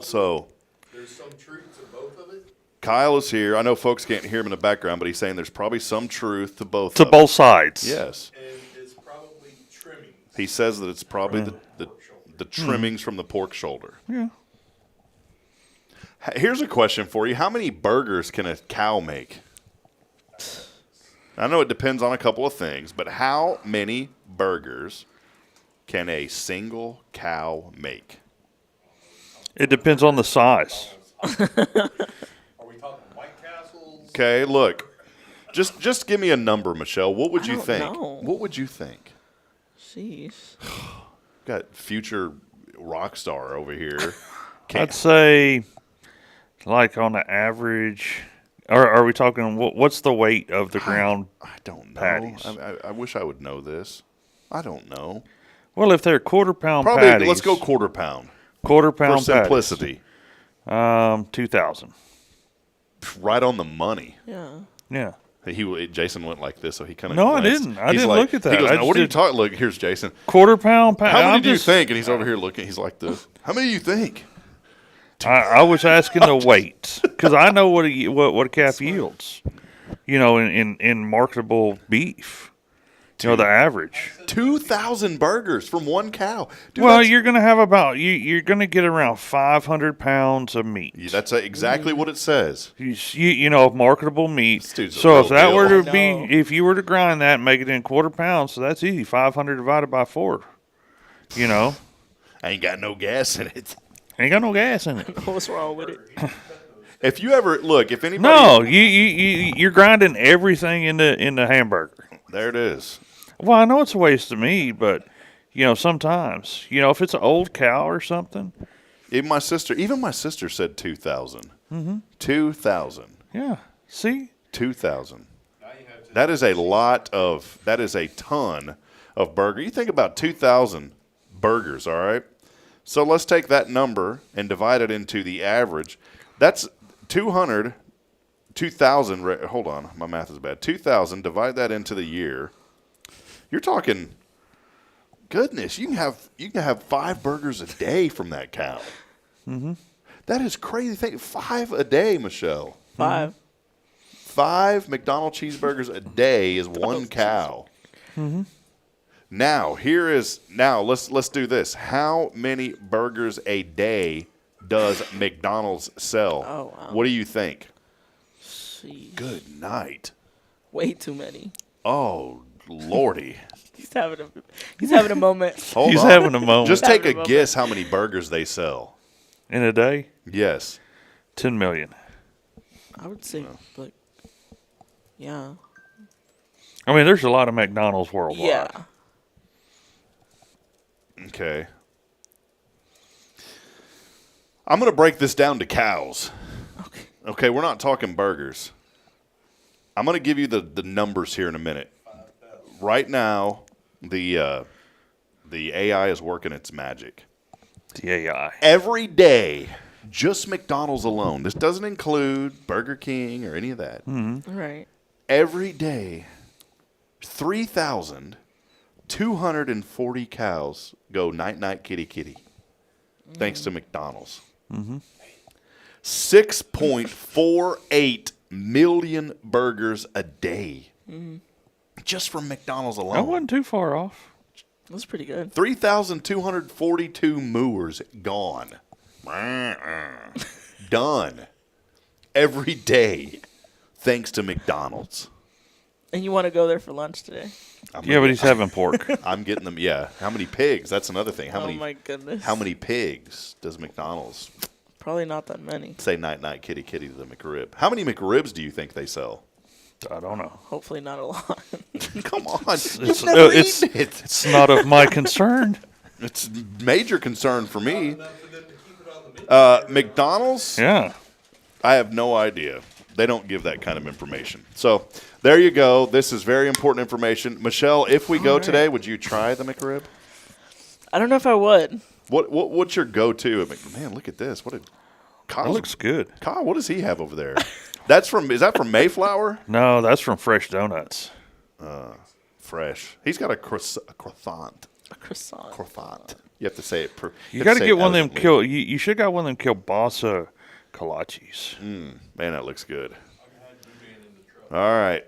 [SPEAKER 2] So
[SPEAKER 13] There's some truth to both of it.
[SPEAKER 2] Kyle is here. I know folks can't hear him in the background, but he's saying there's probably some truth to both.
[SPEAKER 4] to
[SPEAKER 2] of
[SPEAKER 4] both
[SPEAKER 2] it.
[SPEAKER 4] sides.
[SPEAKER 2] Yes.
[SPEAKER 13] And it's probably trimming.
[SPEAKER 2] He says that it's probably the trimmings from the pork shoulder.
[SPEAKER 4] Yeah.
[SPEAKER 2] Here's a question for you. How many burgers can a cow make? I know it depends on a couple of things, but how many burgers can a single cow make?
[SPEAKER 4] It depends on the size.
[SPEAKER 13] Are we talking White Castles?
[SPEAKER 2] Okay, look. Just give me a number, Michelle. What would you
[SPEAKER 14] don't
[SPEAKER 2] think?
[SPEAKER 14] know.
[SPEAKER 2] What would you think?
[SPEAKER 14] Jeez.
[SPEAKER 2] Got future rock star over here.
[SPEAKER 4] I'd say, like on the average, are we talking? What's the weight of the ground?
[SPEAKER 2] I don't know.
[SPEAKER 4] Patties.
[SPEAKER 2] I wish I would know this. I don't know.
[SPEAKER 4] Well, if they're quarter-pound
[SPEAKER 2] Probably.
[SPEAKER 4] patties,
[SPEAKER 2] Let's go quarter pound.
[SPEAKER 4] quarter-pound
[SPEAKER 2] For simplicity.
[SPEAKER 4] patties. 2,000.
[SPEAKER 2] Right on the money.
[SPEAKER 14] Yeah.
[SPEAKER 4] Yeah.
[SPEAKER 2] Jason went like this, so he kind of.
[SPEAKER 4] No, I didn't. I didn't look at that.
[SPEAKER 2] He goes,
[SPEAKER 4] I
[SPEAKER 2] "Now,
[SPEAKER 4] just
[SPEAKER 2] what are you
[SPEAKER 4] did-
[SPEAKER 2] talking? Look, here's Jason.
[SPEAKER 4] Quarter-pound patties.
[SPEAKER 2] How many do you think?" And he's over here looking. He's like this. How many do you think?
[SPEAKER 4] I was asking the weight because I know what a calf yields. In marketable beef. The average.
[SPEAKER 2] 2,000 burgers from one cow. Dude,
[SPEAKER 4] Well, you're going to have you're going to get around 500 pounds of meat.
[SPEAKER 2] Yeah, that's exactly what it says.
[SPEAKER 4] Of marketable meat.
[SPEAKER 2] This dude's a
[SPEAKER 4] So if
[SPEAKER 2] real
[SPEAKER 4] that
[SPEAKER 2] deal.
[SPEAKER 4] were to
[SPEAKER 14] I
[SPEAKER 4] be,
[SPEAKER 14] know.
[SPEAKER 4] if you were to grind that and make it in quarter pounds, so that's easy. 500 divided by 4.
[SPEAKER 2] Ain't got no gas in it.
[SPEAKER 4] Ain't got no gas in it.
[SPEAKER 14] What's wrong with it?
[SPEAKER 2] If you ever look, if anybody,
[SPEAKER 4] No, you're grinding everything in the hamburger.
[SPEAKER 2] there it is.
[SPEAKER 4] Well, I know it's a waste of meat, but sometimes if it's an old cow or something.
[SPEAKER 2] Even my sister said 2,000.
[SPEAKER 4] Mm-hmm.
[SPEAKER 2] 2,000.
[SPEAKER 4] Yeah. See.
[SPEAKER 2] 2,000. That is a ton of burger. You think about 2,000 burgers, all right? So let's take that number and divide it into the average. That's 2,000. Hold on, my math is bad. 2,000, divide that into the year. You're talking, goodness, you can have 5 burgers a day from that cow.
[SPEAKER 4] Mm-hmm.
[SPEAKER 2] That is crazy. Think 5 a day, Michelle.
[SPEAKER 14] 5.
[SPEAKER 2] 5 McDonald's cheeseburgers a day is one cow.
[SPEAKER 4] Mm-hmm.
[SPEAKER 2] Now let's do this. How many burgers a day does McDonald's sell?
[SPEAKER 14] Oh, wow.
[SPEAKER 2] What do you think?
[SPEAKER 14] Jeez.
[SPEAKER 2] Good night.
[SPEAKER 14] Way too many.
[SPEAKER 2] Oh, Lordy.
[SPEAKER 14] He's having a moment.
[SPEAKER 2] Hold
[SPEAKER 4] He's
[SPEAKER 2] on.
[SPEAKER 4] having a moment.
[SPEAKER 2] Just take a
[SPEAKER 14] Having a
[SPEAKER 2] guess how many burgers they sell.
[SPEAKER 4] In a day,
[SPEAKER 2] Yes.
[SPEAKER 4] 10 million.
[SPEAKER 14] I would say, like, yeah.
[SPEAKER 4] I mean, there's a lot of McDonald's worldwide.
[SPEAKER 14] Yeah.
[SPEAKER 2] Okay. I'm going to break this down to cows. Okay, we're not talking burgers. I'm going to give you the numbers here in a minute. Right now, the AI is working its magic.
[SPEAKER 4] The AI.
[SPEAKER 2] Every day, just McDonald's alone. This doesn't include Burger King or any of that.
[SPEAKER 14] Right.
[SPEAKER 2] Every day, 3,240 cows go night-night kitty-kitty, thanks to McDonald's. 6.48 million burgers a day, just from McDonald's alone.
[SPEAKER 4] That wasn't too far off.
[SPEAKER 14] That's pretty good.
[SPEAKER 2] 3,242 mooers gone. Done. Every day, thanks to McDonald's.
[SPEAKER 14] And you want to go there for lunch today?
[SPEAKER 4] But he's having pork.
[SPEAKER 2] I'm getting them, yeah. How many pigs? That's another thing.
[SPEAKER 14] Oh, my goodness.
[SPEAKER 2] How many pigs does McDonald's
[SPEAKER 14] Probably not that many.
[SPEAKER 2] say night-night kitty-kitty to the McRib? How many McRibs do you think they sell?
[SPEAKER 4] I don't know.
[SPEAKER 14] Hopefully not a lot.
[SPEAKER 2] Come on.
[SPEAKER 4] It's,
[SPEAKER 2] never
[SPEAKER 4] it's,
[SPEAKER 2] eaten it.
[SPEAKER 4] it's not of my concern.
[SPEAKER 2] It's major concern for me. McDonald's?
[SPEAKER 4] Yeah.
[SPEAKER 2] I have no idea. They don't give that kind of information. So there you go. This is very important information. Michelle, if we go today, would you try the McRib?
[SPEAKER 14] I don't know if I would.
[SPEAKER 2] What's your go-to? Man, look at this. That
[SPEAKER 4] looks good.
[SPEAKER 2] Kyle, what does he have over there? Is that from Mayflower?
[SPEAKER 4] No, that's from Fresh Donuts.
[SPEAKER 2] Fresh. He's got a croissant.
[SPEAKER 14] A croissant.
[SPEAKER 2] Croissant. You have to say it.
[SPEAKER 4] You got to get one of them You should got one of them kielbasa kolaches.
[SPEAKER 2] Man, that looks good. All right.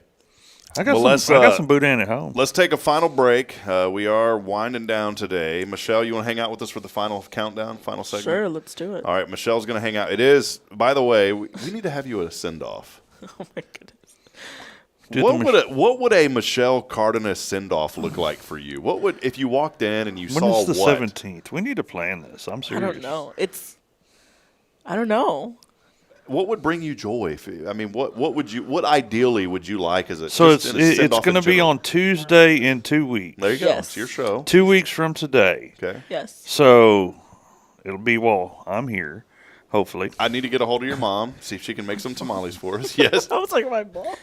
[SPEAKER 4] I got some boudin at home.
[SPEAKER 2] Let's take a final break. We are winding down today. Michelle, you want to hang out with us for the final countdown, final segment?
[SPEAKER 14] Sure, let's do it.
[SPEAKER 2] All right, Michelle's going to hang out. It is, by the way, we need to have you at a send-off.
[SPEAKER 14] Oh, my goodness.
[SPEAKER 2] What would a Michelle Cardenas send-off look like for you? What would, if you walked in and you saw
[SPEAKER 4] When is the
[SPEAKER 2] what?
[SPEAKER 4] 17th? We need to plan this. I'm serious.
[SPEAKER 14] I don't know. I don't know.
[SPEAKER 2] What would bring you joy? What ideally would you like as a
[SPEAKER 4] So
[SPEAKER 2] just in a
[SPEAKER 4] it's
[SPEAKER 2] send-off
[SPEAKER 4] going to
[SPEAKER 2] in
[SPEAKER 4] be
[SPEAKER 2] general?
[SPEAKER 4] on Tuesday in 2 weeks.
[SPEAKER 2] There you go.
[SPEAKER 14] Yes.
[SPEAKER 2] It's your show.
[SPEAKER 4] 2 weeks from today.
[SPEAKER 2] Okay.
[SPEAKER 14] Yes.
[SPEAKER 4] So it'll be I'm here, hopefully.
[SPEAKER 2] I need to get a hold of your mom, see if she can make some tamales for us. Yes.
[SPEAKER 14] I was like, my mom.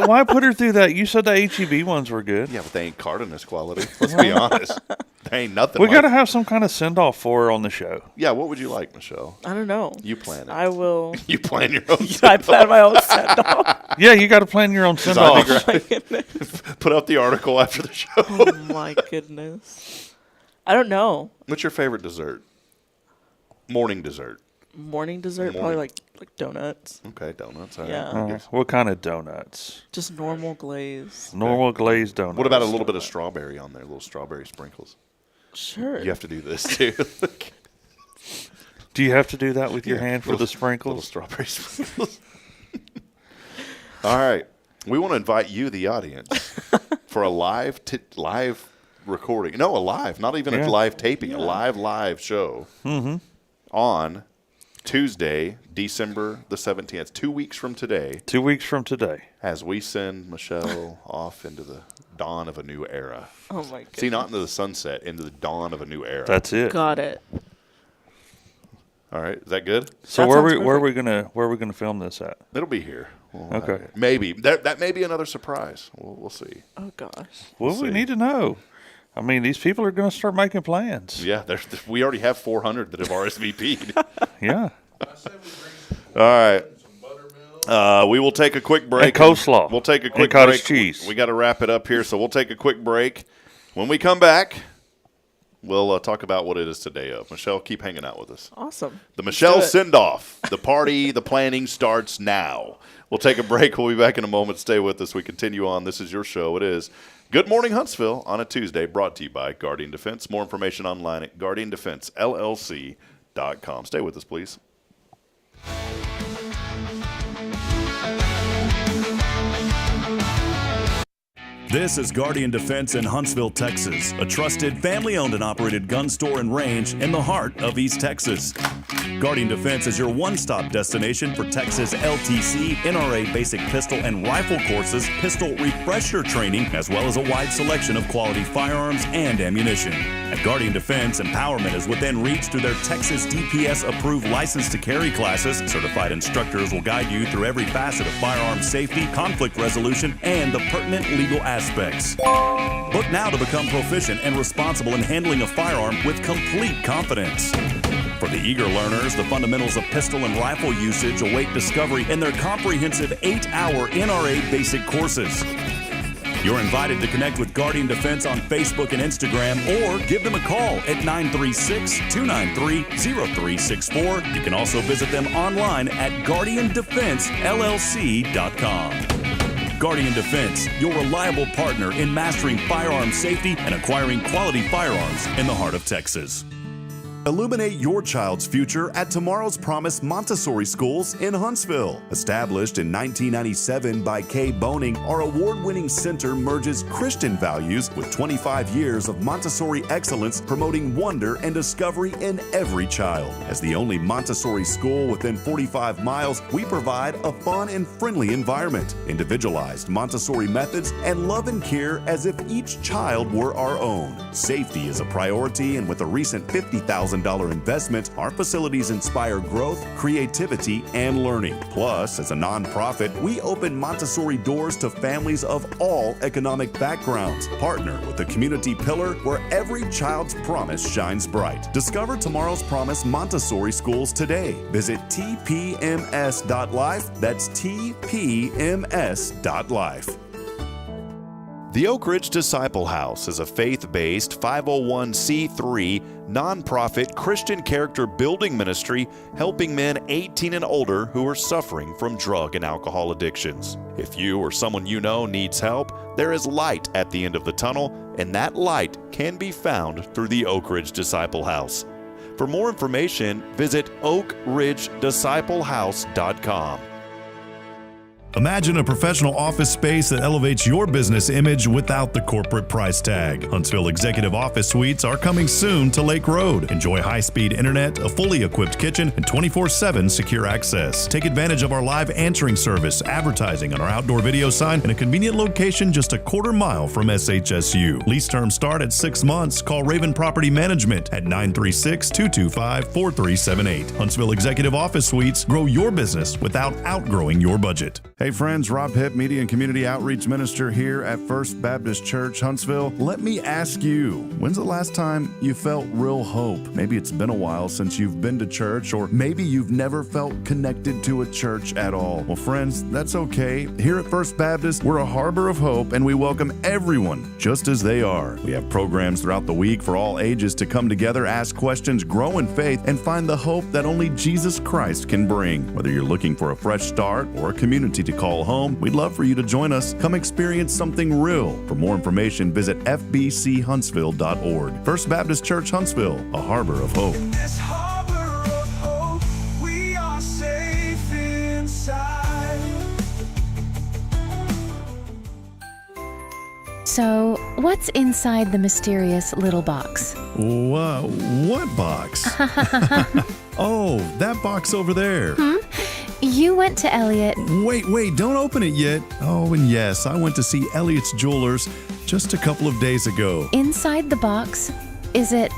[SPEAKER 4] Why put her through that? You said the HEB ones were good.
[SPEAKER 2] Yeah, but they ain't Cardenas quality. Let's be honest. They ain't nothing.
[SPEAKER 4] We got to have some kind of send off for her on the show.
[SPEAKER 2] Yeah, what would you like, Michelle?
[SPEAKER 14] I don't know.
[SPEAKER 2] You plan it.
[SPEAKER 14] I will.
[SPEAKER 2] You plan your own.
[SPEAKER 14] I plan my own send-off.
[SPEAKER 4] Yeah, you got to plan your own send off.
[SPEAKER 14] Oh, my goodness.
[SPEAKER 2] Put out the article after the show.
[SPEAKER 14] Oh, my goodness. I don't know.
[SPEAKER 2] What's your favorite dessert? Morning dessert.
[SPEAKER 14] Morning dessert? Probably like donuts.
[SPEAKER 2] Okay, donuts. All right.
[SPEAKER 14] Yeah.
[SPEAKER 4] What kind of donuts?
[SPEAKER 14] Just normal glaze.
[SPEAKER 4] Normal glazed donuts.
[SPEAKER 2] What about a little bit of strawberry on there? Little strawberry sprinkles.
[SPEAKER 14] Sure.
[SPEAKER 2] You have to do this too.
[SPEAKER 4] Do you have to do that with your hand for the sprinkles?
[SPEAKER 2] Little strawberry sprinkles. All right. We want to invite you, the audience, for a live recording. No, not even a live taping, a live show on Tuesday, December the 17th. 2 weeks from today.
[SPEAKER 4] 2 weeks from today.
[SPEAKER 2] As we send Michelle off into the dawn of a new era.
[SPEAKER 14] Oh, my goodness.
[SPEAKER 2] See, not into the sunset, into the dawn of a new era.
[SPEAKER 4] That's it.
[SPEAKER 14] Got it.
[SPEAKER 2] All right, is that good?
[SPEAKER 4] So where are we gonna film this at?
[SPEAKER 2] It'll be here.
[SPEAKER 4] Okay.
[SPEAKER 2] Maybe that may be another surprise. We'll see.
[SPEAKER 14] Oh gosh.
[SPEAKER 4] Well, we need to know. I mean, these people are going to start making plans.
[SPEAKER 2] Yeah, we already have 400 that have RSVP'd.
[SPEAKER 4] Yeah.
[SPEAKER 2] All right. We will take a quick break.
[SPEAKER 4] And coleslaw.
[SPEAKER 2] We'll take a quick
[SPEAKER 4] and cottage
[SPEAKER 2] break.
[SPEAKER 4] cheese.
[SPEAKER 2] We got to wrap it up here, so we'll take a quick break. When we come back, we'll talk about what it is today of. Michelle, keep hanging out with us.
[SPEAKER 14] Awesome.
[SPEAKER 2] The Michelle send-off. The party, the planning starts now. We'll take a break. We'll be back in a moment. Stay with us. We continue on. This is your show. It is Good Morning Huntsville on a Tuesday, brought to you by Guardian Defense. More information online at guardiandefensellc.com. Stay with us, please.
[SPEAKER 1] This is Guardian Defense in Huntsville, Texas, a trusted family-owned and operated gun store and range in the heart of East Texas. Guardian Defense is your one-stop destination for Texas LTC, NRA basic pistol and rifle courses, pistol refresher training, as well as a wide selection of quality firearms and ammunition. At Guardian Defense, empowerment is within reach through their Texas DPS-approved license to carry classes. Certified instructors will guide you through every facet of firearm safety, conflict resolution, and the pertinent legal aspects. Book now to become proficient and responsible in handling a firearm with complete confidence. For the eager learners, the fundamentals of pistol and rifle usage await discovery in their comprehensive 8-hour NRA basic courses. You're invited to connect with Guardian Defense on Facebook and Instagram, or give them a call at 936-293-0364. You can also visit them online at guardiandefensellc.com. Guardian Defense, your reliable partner in mastering firearm safety and acquiring quality firearms in the heart of Texas. Illuminate your child's future at Tomorrow's Promise Montessori Schools in Huntsville. Established in 1997 by Kay Boning, our award-winning center merges Christian values with 25 years of Montessori excellence, promoting wonder and discovery in every child. As the only Montessori school within 45 miles, we provide a fun and friendly environment, individualized Montessori methods, and love and care as if each child were our own. Safety is a priority, and with a recent $50,000 investment, our facilities inspire growth, creativity, and learning. Plus, as a nonprofit, we open Montessori doors to families of all economic backgrounds. Partner with the community pillar where every child's promise shines bright. Discover Tomorrow's Promise Montessori Schools today. Visit tpms.life. That's tpms.life. The Oak Ridge Disciple House is a faith-based 501c3 nonprofit Christian character building ministry helping men 18 and older who are suffering from drug and alcohol addictions. If you or someone you know needs help, there is light at the end of the tunnel, and that light can be found through the Oak Ridge Disciple House. For more information, visit oakridgedisciplehouse.com. Imagine a professional office space that elevates your business image without the corporate price tag. Huntsville Executive Office Suites are coming soon to Lake Road. Enjoy high-speed internet, a fully equipped kitchen, and 24/7 secure access. Take advantage of our live answering service, advertising on our outdoor video sign, and a convenient location just a quarter mile from SHSU. Lease terms start at 6 months. Call Raven Property Management at 936-225-4378. Huntsville Executive Office Suites. Grow your business without outgrowing your budget. Hey friends, Rob Hipp, Media and Community Outreach Minister here at First Baptist Church, Huntsville. Let me ask you, when's the last time you felt real hope? Maybe it's been a while since you've been to church, or maybe you've never felt connected to a church at all. Well friends, that's okay. Here at First Baptist, we're a harbor of hope, and we welcome everyone just as they are. We have programs throughout the week for all ages to come together, ask questions, grow in faith, and find the hope that only Jesus Christ can bring. Whether you're looking for a fresh start or a community to call home, we'd love for you to join us. Come experience something real. For more information, visit fbchuntsville.org. First Baptist Church Huntsville, a harbor of hope.
[SPEAKER 13] In this harbor of hope, we are safe inside.
[SPEAKER 15] So, what's inside the mysterious little box?
[SPEAKER 1] What box? Oh, that box over there.
[SPEAKER 15] You went to Elliot.
[SPEAKER 1] Wait, don't open it yet. Oh, and yes, I went to see Elliot's Jewelers just a couple of days ago.
[SPEAKER 15] Inside the box, is it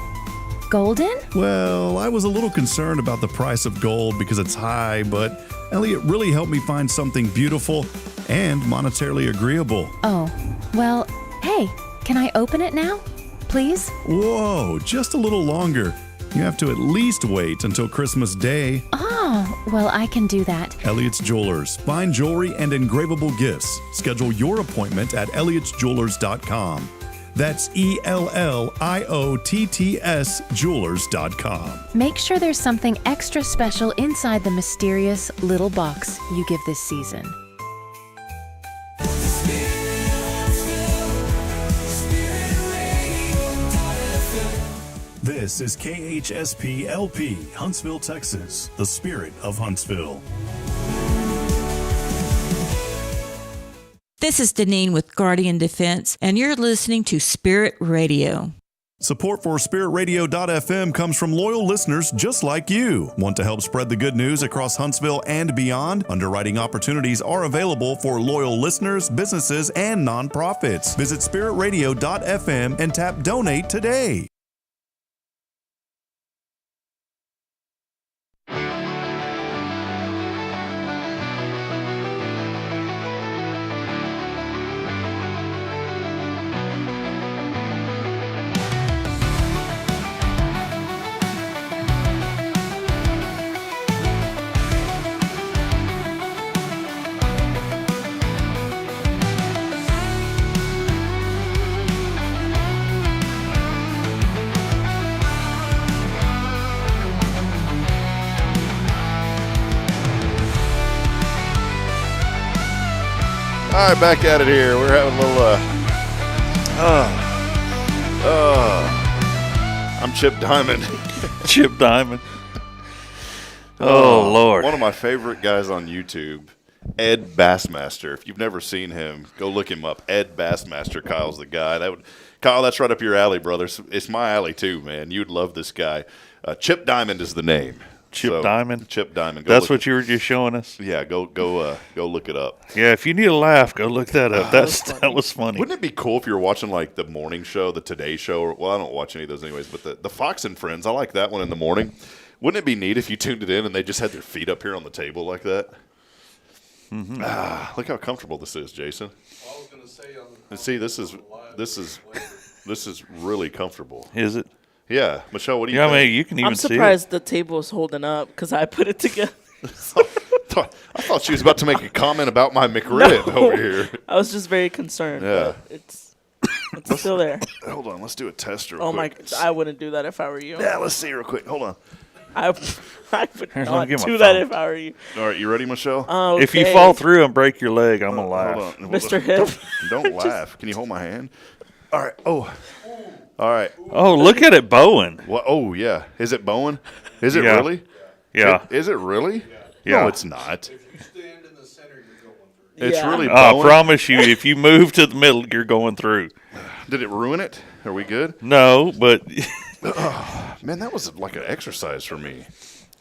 [SPEAKER 15] golden?
[SPEAKER 1] Well, I was a little concerned about the price of gold because it's high, but Elliot really helped me find something beautiful and monetarily agreeable.
[SPEAKER 15] Oh, well, hey, can I open it now? Please?
[SPEAKER 1] Whoa, just a little longer. You have to at least wait until Christmas Day.
[SPEAKER 15] Oh, well, I can do that.
[SPEAKER 1] Elliot's Jewelers. Fine jewelry and engravable gifts. Schedule your appointment at elliotsjewelers.com. That's ELLIOTTS Jewelers.com.
[SPEAKER 15] Make sure there's something extra special inside the mysterious little box you give this season.
[SPEAKER 1] This is KHSP LP, Huntsville, Texas, the spirit of Huntsville.
[SPEAKER 16] This is Deneen with Guardian Defense, and you're listening to Spirit Radio.
[SPEAKER 1] Support for SpiritRadio.fm comes from loyal listeners just like you. Want to help spread the good news across Huntsville and beyond? Underwriting opportunities are available for loyal listeners, businesses, and nonprofits. Visit SpiritRadio.fm and tap Donate today.
[SPEAKER 2] All right, back at it here. We're having a little, I'm Chip Diamond.
[SPEAKER 4] Chip Diamond. Oh, Lord.
[SPEAKER 2] One of my favorite guys on YouTube, Ed Bassmaster. If you've never seen him, go look him up. Ed Bassmaster. Kyle's the guy. Kyle, that's right up your alley, brother. It's my alley, too, man. You'd love this guy. Chip Diamond is the name.
[SPEAKER 4] Chip Diamond?
[SPEAKER 2] Chip Diamond.
[SPEAKER 4] That's what you were just showing us?
[SPEAKER 2] Yeah, go look it up.
[SPEAKER 4] Yeah, if you need a laugh, go look that up. That was funny.
[SPEAKER 2] Wouldn't it be cool if you were watching like the morning show, the Today Show? Well, I don't watch any of those anyways, but the Fox and Friends, I like that one in the morning. Wouldn't it be neat if you tuned it in and they just had their feet up here on the table like that? Mm-hmm. Look how comfortable this is, Jason.
[SPEAKER 17] I was going to say,
[SPEAKER 2] and see, this is really comfortable.
[SPEAKER 4] Is it?
[SPEAKER 2] Yeah, Michelle, what do you
[SPEAKER 4] think?
[SPEAKER 2] I
[SPEAKER 4] mean, you can even
[SPEAKER 14] I'm surprised the table is holding up because I put it together.
[SPEAKER 2] I thought she was about to make a comment about my McRib over here.
[SPEAKER 14] I was just very concerned.
[SPEAKER 2] Yeah,
[SPEAKER 14] it's still there.
[SPEAKER 2] Hold on, let's do a test real
[SPEAKER 14] quick.
[SPEAKER 2] quick.
[SPEAKER 14] I wouldn't do that if I were you.
[SPEAKER 2] Yeah, let's see real quick. Hold on.
[SPEAKER 14] I would not do that if I were you.
[SPEAKER 2] All right, you ready, Michelle?
[SPEAKER 14] Okay.
[SPEAKER 4] If you fall through and break your leg, I'm going to laugh.
[SPEAKER 2] Hold on.
[SPEAKER 14] Mr. Hip.
[SPEAKER 2] Don't laugh. Can you hold my hand? All right. Oh. All right.
[SPEAKER 4] Oh, look at it bowing.
[SPEAKER 2] What? Oh, yeah. Is it bowing? Is it really?
[SPEAKER 4] Yeah.
[SPEAKER 2] Is it really?
[SPEAKER 4] Yeah.
[SPEAKER 2] No, it's not.
[SPEAKER 17] If you stand in the center, you're going through.
[SPEAKER 2] It's really bowing?
[SPEAKER 4] I promise you, if you move to the middle, you're going through.
[SPEAKER 2] Did it ruin it? Are we good?
[SPEAKER 4] No, but...
[SPEAKER 2] Man, that was like an exercise for me.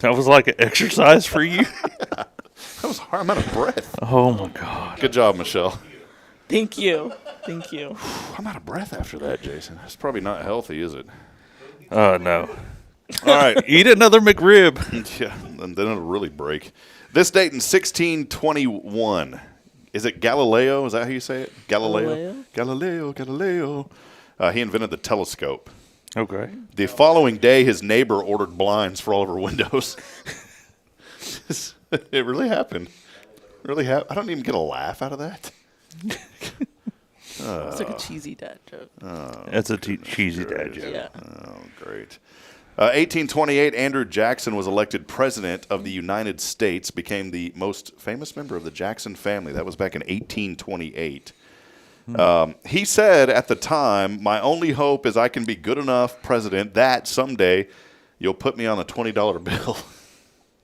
[SPEAKER 4] That was like an exercise for you?
[SPEAKER 2] Yeah. That was hard. I'm out of breath.
[SPEAKER 4] Oh, my God.
[SPEAKER 2] Good job, Michelle.
[SPEAKER 14] Thank you. Thank you.
[SPEAKER 2] I'm out of breath after that, Jason. That's probably not healthy, is it?
[SPEAKER 4] No.
[SPEAKER 2] All right.
[SPEAKER 4] Eat another McRib.
[SPEAKER 2] Yeah, and then it'll really break. This date in 1621. Is it Galileo? Is that how you say it? Galileo. He invented the telescope.
[SPEAKER 4] Okay.
[SPEAKER 2] The following day, his neighbor ordered blinds for all of her windows. It really happened. Really happened. I don't even get a laugh out of that.
[SPEAKER 14] It's like a cheesy dad joke.
[SPEAKER 4] That's a cheesy dad joke.
[SPEAKER 14] Yeah.
[SPEAKER 2] Oh, great. 1828, Andrew Jackson was elected president of the United States, became the most famous member of the Jackson family. That was back in 1828. He said at the time, "My only hope is I can be good enough president that someday you'll put me on a $20 bill."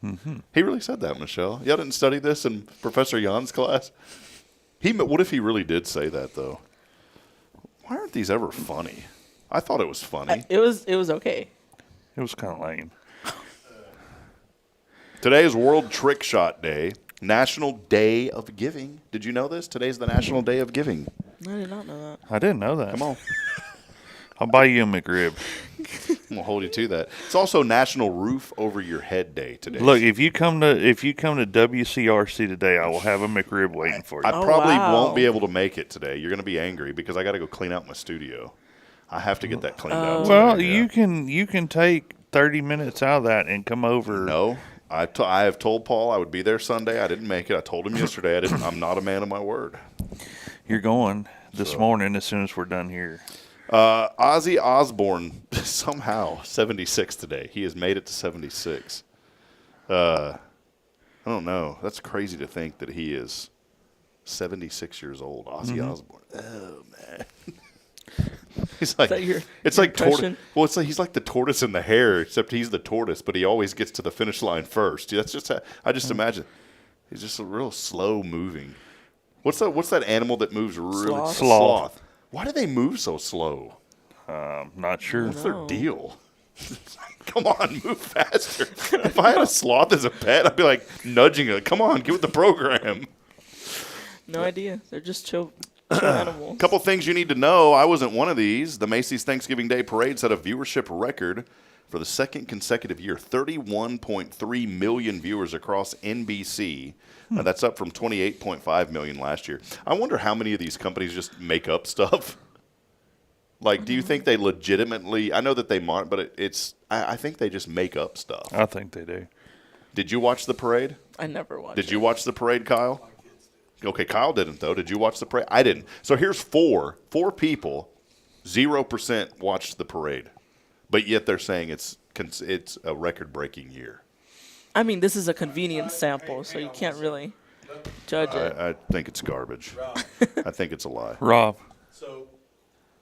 [SPEAKER 4] Mm-hmm.
[SPEAKER 2] He really said that, Michelle. Y'all didn't study this in Professor Jan's class? What if he really did say that, though? Why aren't these ever funny? I thought it was funny.
[SPEAKER 14] It was okay.
[SPEAKER 4] It was kind of lame.
[SPEAKER 2] Today is World Trick Shot Day, National Day of Giving. Did you know this? Today's the National Day of Giving.
[SPEAKER 14] I did not know that.
[SPEAKER 4] I didn't know that.
[SPEAKER 2] Come on.
[SPEAKER 4] I'll buy you a McRib.
[SPEAKER 2] I'm gonna hold you to that. It's also National Roof Over Your Head Day today.
[SPEAKER 4] Look, if you come to WCRC today, I will have a McRib waiting for you.
[SPEAKER 2] I probably won't be able to make it today. You're gonna be angry because I got to go clean out my studio. I have to get that cleaned out.
[SPEAKER 4] Well,
[SPEAKER 2] today,
[SPEAKER 4] you can take 30 minutes out of that and come over.
[SPEAKER 2] No, I have told Paul I would be there Sunday. I didn't make it. I told him yesterday. I'm not a man of my word.
[SPEAKER 4] You're going this morning as soon as we're done here.
[SPEAKER 2] Ozzy Osbourne, somehow 76 today. He has made it to 76. I don't know. That's crazy to think that he is 76 years old. Ozzy Osbourne. Oh, man. He's like, it's like tortoise. Well, it's like he's like the tortoise in the hare, except he's the tortoise, but he always gets to the finish line first. That's just I just imagine he's just a real slow moving. What's that animal that moves really
[SPEAKER 4] Sloth.
[SPEAKER 2] Why do they move so slow?
[SPEAKER 4] Not sure.
[SPEAKER 2] What's their deal? Come on, move faster. If I had a sloth as a pet, I'd be like nudging it. Come on, get with the program.
[SPEAKER 14] No idea. They're just chill animals.
[SPEAKER 2] Couple things you need to know. I wasn't one of these. The Macy's Thanksgiving Day Parade set a viewership record for the second consecutive year. 31.3 million viewers across NBC. That's up from 28.5 million last year. I wonder how many of these companies just make up stuff. Like, do you think they legitimately? I know that they might, but I think they just make up stuff.
[SPEAKER 4] I think they do.
[SPEAKER 2] Did you watch the parade?
[SPEAKER 14] I never watched.
[SPEAKER 2] Did you watch the parade, Kyle? Okay, Kyle didn't though. Did you watch the parade? I didn't. So here's four people, 0% watched the parade, but yet they're saying it's a record-breaking year.
[SPEAKER 14] I mean, this is a convenience sample, so you can't really judge it.
[SPEAKER 2] I think it's garbage. I think it's a lie.
[SPEAKER 4] Rob.
[SPEAKER 17] So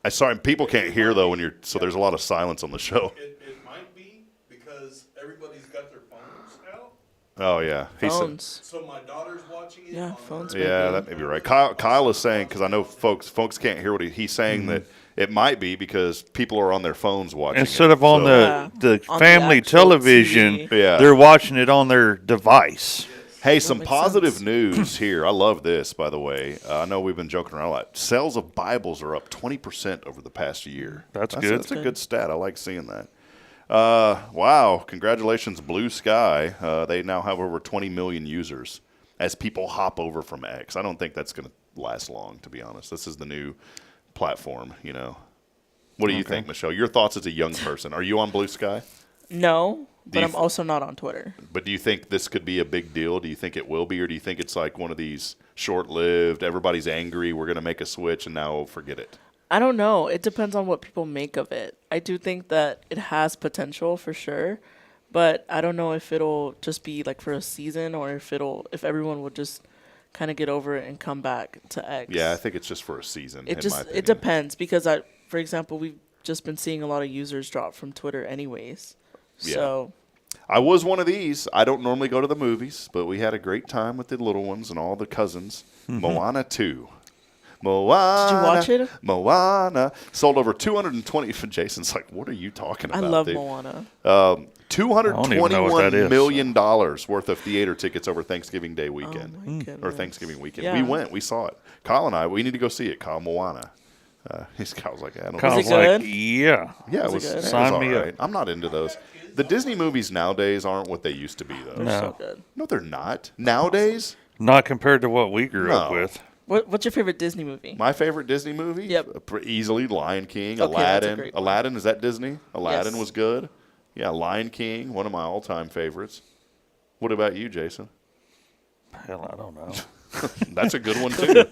[SPEAKER 2] I'm sorry, people can't hear though so there's a lot of silence on the show.
[SPEAKER 17] it might be because everybody's got their phones out.
[SPEAKER 2] Oh yeah,
[SPEAKER 14] Phones.
[SPEAKER 17] So my daughter's watching it.
[SPEAKER 14] Yeah, phones.
[SPEAKER 2] Yeah, that may be right. Kyle is saying, because I know folks can't hear what he's saying, that it might be because people are on their phones watching
[SPEAKER 4] instead
[SPEAKER 2] it.
[SPEAKER 4] of on the
[SPEAKER 14] On
[SPEAKER 4] family
[SPEAKER 14] the actual
[SPEAKER 4] television.
[SPEAKER 14] TV.
[SPEAKER 2] Yeah.
[SPEAKER 4] They're watching it on their device.
[SPEAKER 2] Hey, some
[SPEAKER 14] makes
[SPEAKER 2] positive
[SPEAKER 14] sense.
[SPEAKER 2] news here. I love this, by the way. I know we've been joking around a lot. Sales of Bibles are up 20% over the past year.
[SPEAKER 4] That's good.
[SPEAKER 2] That's a good stat. I like seeing that. Wow. Congratulations, Blue Sky. They now have over 20 million users as people hop over from X. I don't think that's going to last long, to be honest. This is the new platform, you know. What do you think, Michelle? Your thoughts as a young person. Are you on Blue Sky?
[SPEAKER 14] No, but I'm also not on Twitter.
[SPEAKER 2] But do you think this could be a big deal? Do you think it will be? Or do you think it's like one of these short-lived, everybody's angry, we're going to make a switch, and now forget it?
[SPEAKER 14] I don't know. It depends on what people make of it. I do think that it has potential for sure, but I don't know if it'll just be like for a season or if everyone would just kind of get over it and come back to X.
[SPEAKER 2] Yeah, I think it's just for a season.
[SPEAKER 14] It depends because for example, we've just been seeing a lot of users drop from Twitter anyways.
[SPEAKER 2] Yeah.
[SPEAKER 14] So
[SPEAKER 2] I was one of these. I don't normally go to the movies, but we had a great time with the little ones and all the cousins. Moana 2. Moana.
[SPEAKER 14] Did you watch it?
[SPEAKER 2] Moana. Sold over 220. Jason's like, what are you talking about,
[SPEAKER 14] I love
[SPEAKER 2] dude?
[SPEAKER 14] Moana.
[SPEAKER 2] $221 million worth of theater tickets over Thanksgiving Day weekend.
[SPEAKER 14] Oh my goodness.
[SPEAKER 2] Or Thanksgiving weekend.
[SPEAKER 14] Yeah.
[SPEAKER 2] We went. We saw it. Kyle and I, we need to go see it. Kyle, Moana. Kyle's like, I don't know.
[SPEAKER 14] Was it good?
[SPEAKER 2] Yeah, it was.
[SPEAKER 14] good?
[SPEAKER 2] It was
[SPEAKER 4] Sign
[SPEAKER 2] all
[SPEAKER 4] me
[SPEAKER 2] right.
[SPEAKER 4] up.
[SPEAKER 2] I'm not into those. The Disney movies nowadays aren't what they used to be, though.
[SPEAKER 14] They're so good.
[SPEAKER 2] No, they're not. Nowadays?
[SPEAKER 4] Not compared to what we grew up
[SPEAKER 2] No.
[SPEAKER 4] with.
[SPEAKER 14] What's your favorite Disney movie?
[SPEAKER 2] My favorite Disney movie?
[SPEAKER 14] Yep.
[SPEAKER 2] Easily Lion King,
[SPEAKER 14] Okay, that's a
[SPEAKER 2] Aladdin.
[SPEAKER 14] great one.
[SPEAKER 2] Aladdin, is that Disney? Aladdin
[SPEAKER 14] Yes.
[SPEAKER 2] was good. Yeah, Lion King, one of my all-time favorites. What about you, Jason?
[SPEAKER 4] Hell, I don't know.
[SPEAKER 2] That's a good one, too.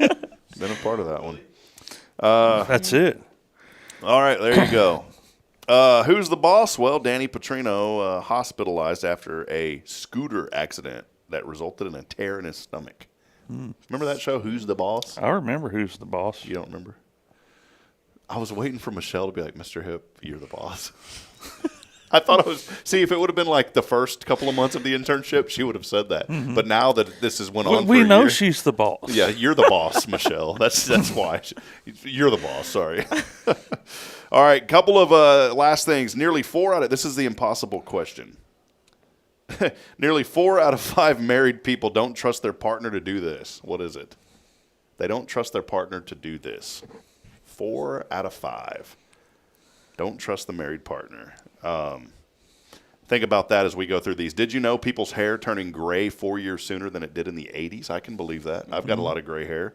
[SPEAKER 2] Been a part of that one.
[SPEAKER 4] That's it.
[SPEAKER 2] All right, there you go. Who's the boss? Well, Danny Petrino hospitalized after a scooter accident that resulted in a tear in his stomach. Remember that show, Who's the Boss?
[SPEAKER 4] I remember Who's the Boss.
[SPEAKER 2] You don't remember? I was waiting for Michelle to be like, Mr. Hip, you're the boss. I thought see, if it would have been like the first couple of months of the internship, she would have said that.
[SPEAKER 4] Mm-hmm.
[SPEAKER 2] But now that this has went on
[SPEAKER 4] We
[SPEAKER 2] for a
[SPEAKER 4] know
[SPEAKER 2] year,
[SPEAKER 4] she's the boss.
[SPEAKER 2] yeah, you're the boss, Michelle. That's why. You're the boss, sorry. All right, couple of last things. This is the impossible question. Nearly 4 out of 5 married people don't trust their partner to do this. What is it? They don't trust their partner to do this. 4 out of 5 don't trust the married partner. Think about that as we go through these. Did you know people's hair turning gray 4 years sooner than it did in the 80s? I can believe that. I've got a lot of gray hair.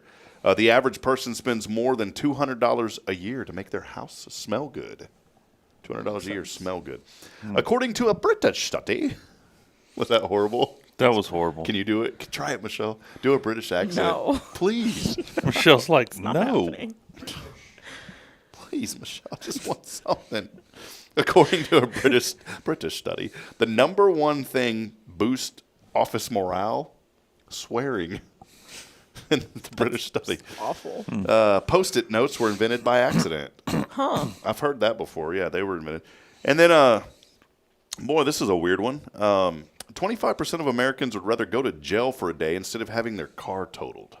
[SPEAKER 2] The average person spends more than $200 a year to make their house smell good. $200 a year smell good. According to a British study. Was that horrible?
[SPEAKER 4] That was horrible.
[SPEAKER 2] Can you do it? Try it, Michelle. Do a British accent.
[SPEAKER 14] No.
[SPEAKER 2] Please.
[SPEAKER 4] Michelle's like,
[SPEAKER 14] Not
[SPEAKER 4] no.
[SPEAKER 14] happening.
[SPEAKER 2] Please, Michelle. I just want something. According to a British study, the number one thing boost office morale, swearing. In the British study.
[SPEAKER 14] Awful.
[SPEAKER 2] Post-it notes were invented by accident.
[SPEAKER 14] Huh.
[SPEAKER 2] I've heard that before. Yeah, they were invented. And then, boy, this is a weird one. 25% of Americans would rather go to jail for a day instead of having their car totaled.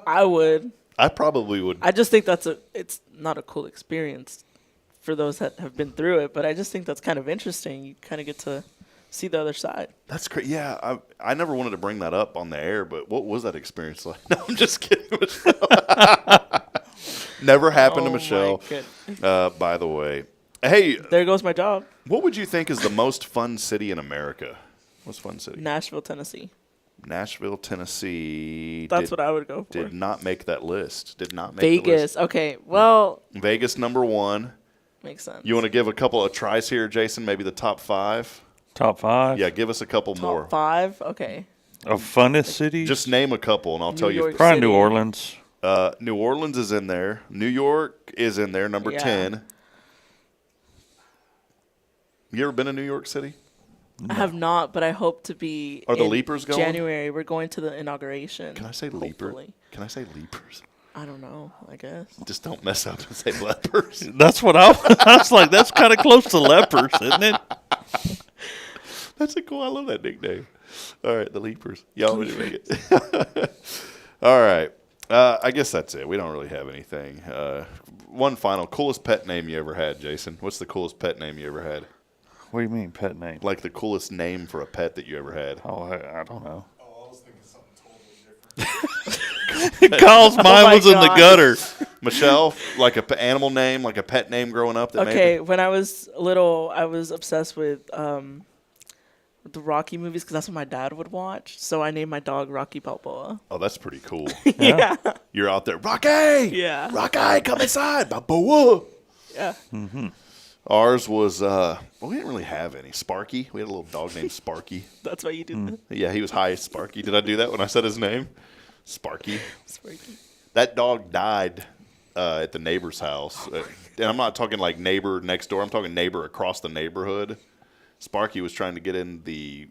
[SPEAKER 14] I would.
[SPEAKER 2] I probably would.
[SPEAKER 14] I just think it's not a cool experience for those that have been through it, but I just think that's kind of interesting. You kind of get to see the other side.
[SPEAKER 2] That's great. Yeah, I never wanted to bring that up on the air, but what was that experience like? No, I'm just kidding. Never happened to Michelle, by the way. Hey.
[SPEAKER 14] There goes my job.
[SPEAKER 2] What would you think is the most fun city in America? What's fun city?
[SPEAKER 14] Nashville, Tennessee.
[SPEAKER 2] Nashville, Tennessee.
[SPEAKER 14] That's what I would go for.
[SPEAKER 2] Did not make that list. Did not make
[SPEAKER 14] Vegas.
[SPEAKER 2] the list.
[SPEAKER 14] Okay, well.
[SPEAKER 2] Vegas, number 1.
[SPEAKER 14] Makes sense.
[SPEAKER 2] You want to give a couple of tries here, Jason? Maybe the top 5?
[SPEAKER 4] Top 5?
[SPEAKER 2] Yeah, give us a couple more.
[SPEAKER 14] Top 5? Okay.
[SPEAKER 4] Of funnest cities?
[SPEAKER 2] Just name a couple, and I'll tell you.
[SPEAKER 4] Probably New Orleans.
[SPEAKER 2] New Orleans is in there. New York is in there, number 10. You ever been to New York City?
[SPEAKER 14] I have not, but I hope to be.
[SPEAKER 2] Are the Leapers going?
[SPEAKER 14] January. We're going to the inauguration.
[SPEAKER 2] Can I say Leaper? Can I say Leapers?
[SPEAKER 14] I don't know. I guess.
[SPEAKER 2] Just don't mess up and say lepers.
[SPEAKER 4] That's what I was like. That's kind of close to lepers, isn't it?
[SPEAKER 2] That's a cool. I love that nickname. All right, the Leapers. Y'all ready to make it? All right. I guess that's it. We don't really have anything. One final. Coolest pet name you ever had, Jason? What's the coolest pet name you ever had?
[SPEAKER 4] What do you mean, pet name?
[SPEAKER 2] Like the coolest name for a pet that you ever had.
[SPEAKER 4] Oh, I don't know.
[SPEAKER 17] Oh, I was thinking something totally different.
[SPEAKER 4] Carl's mind was in the gutter.
[SPEAKER 2] Michelle, like an animal name, like a pet name growing up?
[SPEAKER 14] When I was little, I was obsessed with the Rocky movies because that's what my dad would watch. So I named my dog Rocky Balboa.
[SPEAKER 2] Oh, that's pretty cool.
[SPEAKER 14] Yeah.
[SPEAKER 2] You're out there, Rocky!
[SPEAKER 14] Yeah.
[SPEAKER 2] Rocky, come inside, Balboa!
[SPEAKER 14] Yeah.
[SPEAKER 2] Mm-hmm. Ours was, we didn't really have any. Sparky. We had a little dog named Sparky.
[SPEAKER 14] That's why you did that?
[SPEAKER 2] Yeah, he was high as Sparky. Did I do that when I said his name? Sparky.
[SPEAKER 14] Sparky.
[SPEAKER 2] That dog died at the neighbor's house. And I'm not talking like neighbor next door. I'm talking neighbor across the neighborhood. Sparky was trying to get in the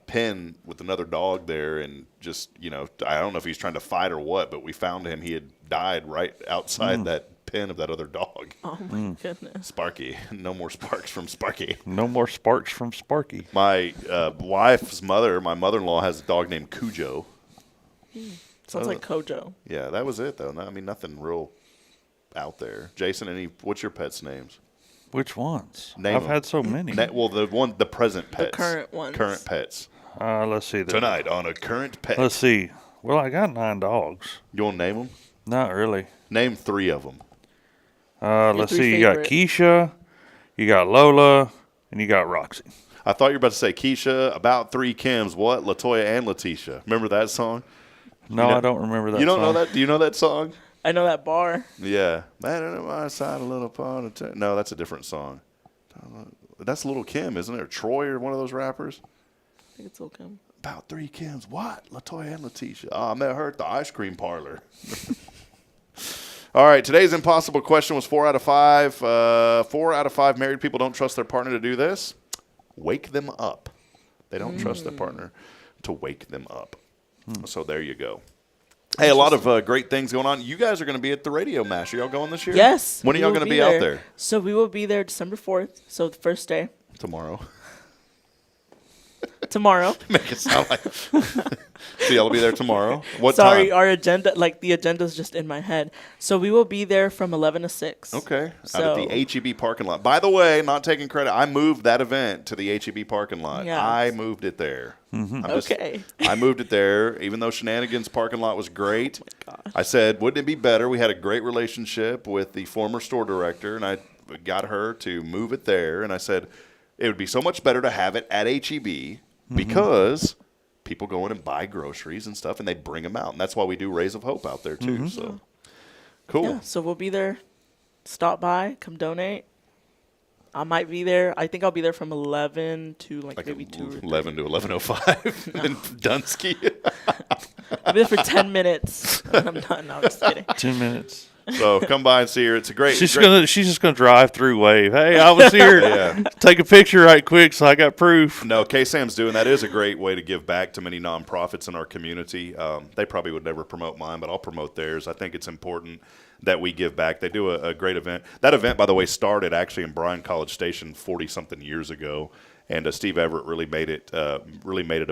[SPEAKER 2] pen with another dog there and just, I don't know if he's trying to fight or what, but we found him. He had died right outside that pen of that other dog.
[SPEAKER 14] Oh, my goodness.
[SPEAKER 2] Sparky. No more sparks from Sparky.
[SPEAKER 4] No more sparks from Sparky.
[SPEAKER 2] My wife's mother, my mother-in-law, has a dog named Cujo.
[SPEAKER 14] Sounds like Kojo.
[SPEAKER 2] Yeah, that was it, though. I mean, nothing real out there. Jason, what's your pets' names?
[SPEAKER 4] Which ones?
[SPEAKER 2] Name
[SPEAKER 4] I've
[SPEAKER 2] them.
[SPEAKER 4] had so many.
[SPEAKER 2] The present pets.
[SPEAKER 14] The current ones.
[SPEAKER 2] Current pets.
[SPEAKER 4] Let's see.
[SPEAKER 2] Tonight on a current pet.
[SPEAKER 4] Let's see. Well, I got 9 dogs.
[SPEAKER 2] You want to name them?
[SPEAKER 4] Not really.
[SPEAKER 2] Name 3 of them.
[SPEAKER 4] Let's see. You got Keisha, you got Lola, and you got Roxy.
[SPEAKER 2] I thought you were about to say Keisha, about 3 Kims, what? LaToya and Letitia. Remember that song?
[SPEAKER 4] No, I don't remember that song.
[SPEAKER 2] You don't know that? Do you know that song?
[SPEAKER 14] I know that bar.
[SPEAKER 2] Yeah. Man on my side, a little part of time. No, that's a different song. That's Little Kim, isn't it? Or Troy or one of those rappers?
[SPEAKER 14] I think it's Little Kim.
[SPEAKER 2] About 3 Kims. What? LaToya and Letitia. Oh, I met her at the ice cream parlor. All right, today's impossible question was 4 out of 5. 4 out of 5 married people don't trust their partner to do this. Wake them up. They don't trust their partner to wake them up. So there you go. Hey, a lot of great things going on. You guys are going to be at the Radio Mash. Are y'all going this year?
[SPEAKER 14] Yes.
[SPEAKER 2] When are y'all going to be out there?
[SPEAKER 14] So we will be there December 4th, so the first day.
[SPEAKER 2] Tomorrow.
[SPEAKER 14] Make
[SPEAKER 2] it sound like. So y'all will be there tomorrow. What
[SPEAKER 14] Sorry,
[SPEAKER 2] time?
[SPEAKER 14] our agenda, the agenda's just in my head. So we will be there from 11 to 6.
[SPEAKER 2] Okay. Out at the HEB parking lot. By the way, not taking credit, I moved that event to the HEB parking lot.
[SPEAKER 14] Yeah.
[SPEAKER 2] I moved it there.
[SPEAKER 4] Mm-hmm.
[SPEAKER 14] Okay.
[SPEAKER 2] I moved it there, even though Shenanigans parking lot was great.
[SPEAKER 14] Oh my gosh.
[SPEAKER 2] I said, wouldn't it be better? We had a great relationship with the former store director, and I got her to move it there. And I said, it would be so much better to have it at HEB because people go in and buy groceries and stuff, and they bring them out. And that's why we do Rays of Hope out there, too. So, cool.
[SPEAKER 14] Yeah, so we'll be there. Stop by, come donate. I might be there. I think I'll be there from 11 to maybe 2 or
[SPEAKER 2] 11 to 11:05 in Dunsky.
[SPEAKER 14] I'll be there for 10 minutes. And I'm done. No, I'm just kidding.
[SPEAKER 4] 10 minutes.
[SPEAKER 2] So come by and see her. It's a great.
[SPEAKER 4] She's just gonna drive through. Wave. Hey, I was here.
[SPEAKER 2] Yeah.
[SPEAKER 4] Take a picture right quick, so I got proof.
[SPEAKER 2] No, K-Sam's doing that. Is a great way to give back to many nonprofits in our community. They probably would never promote mine, but I'll promote theirs. I think it's important that we give back. They do a great event. That event, by the way, started actually in Bryan College Station 40-something years ago. And Steve Everett really made it a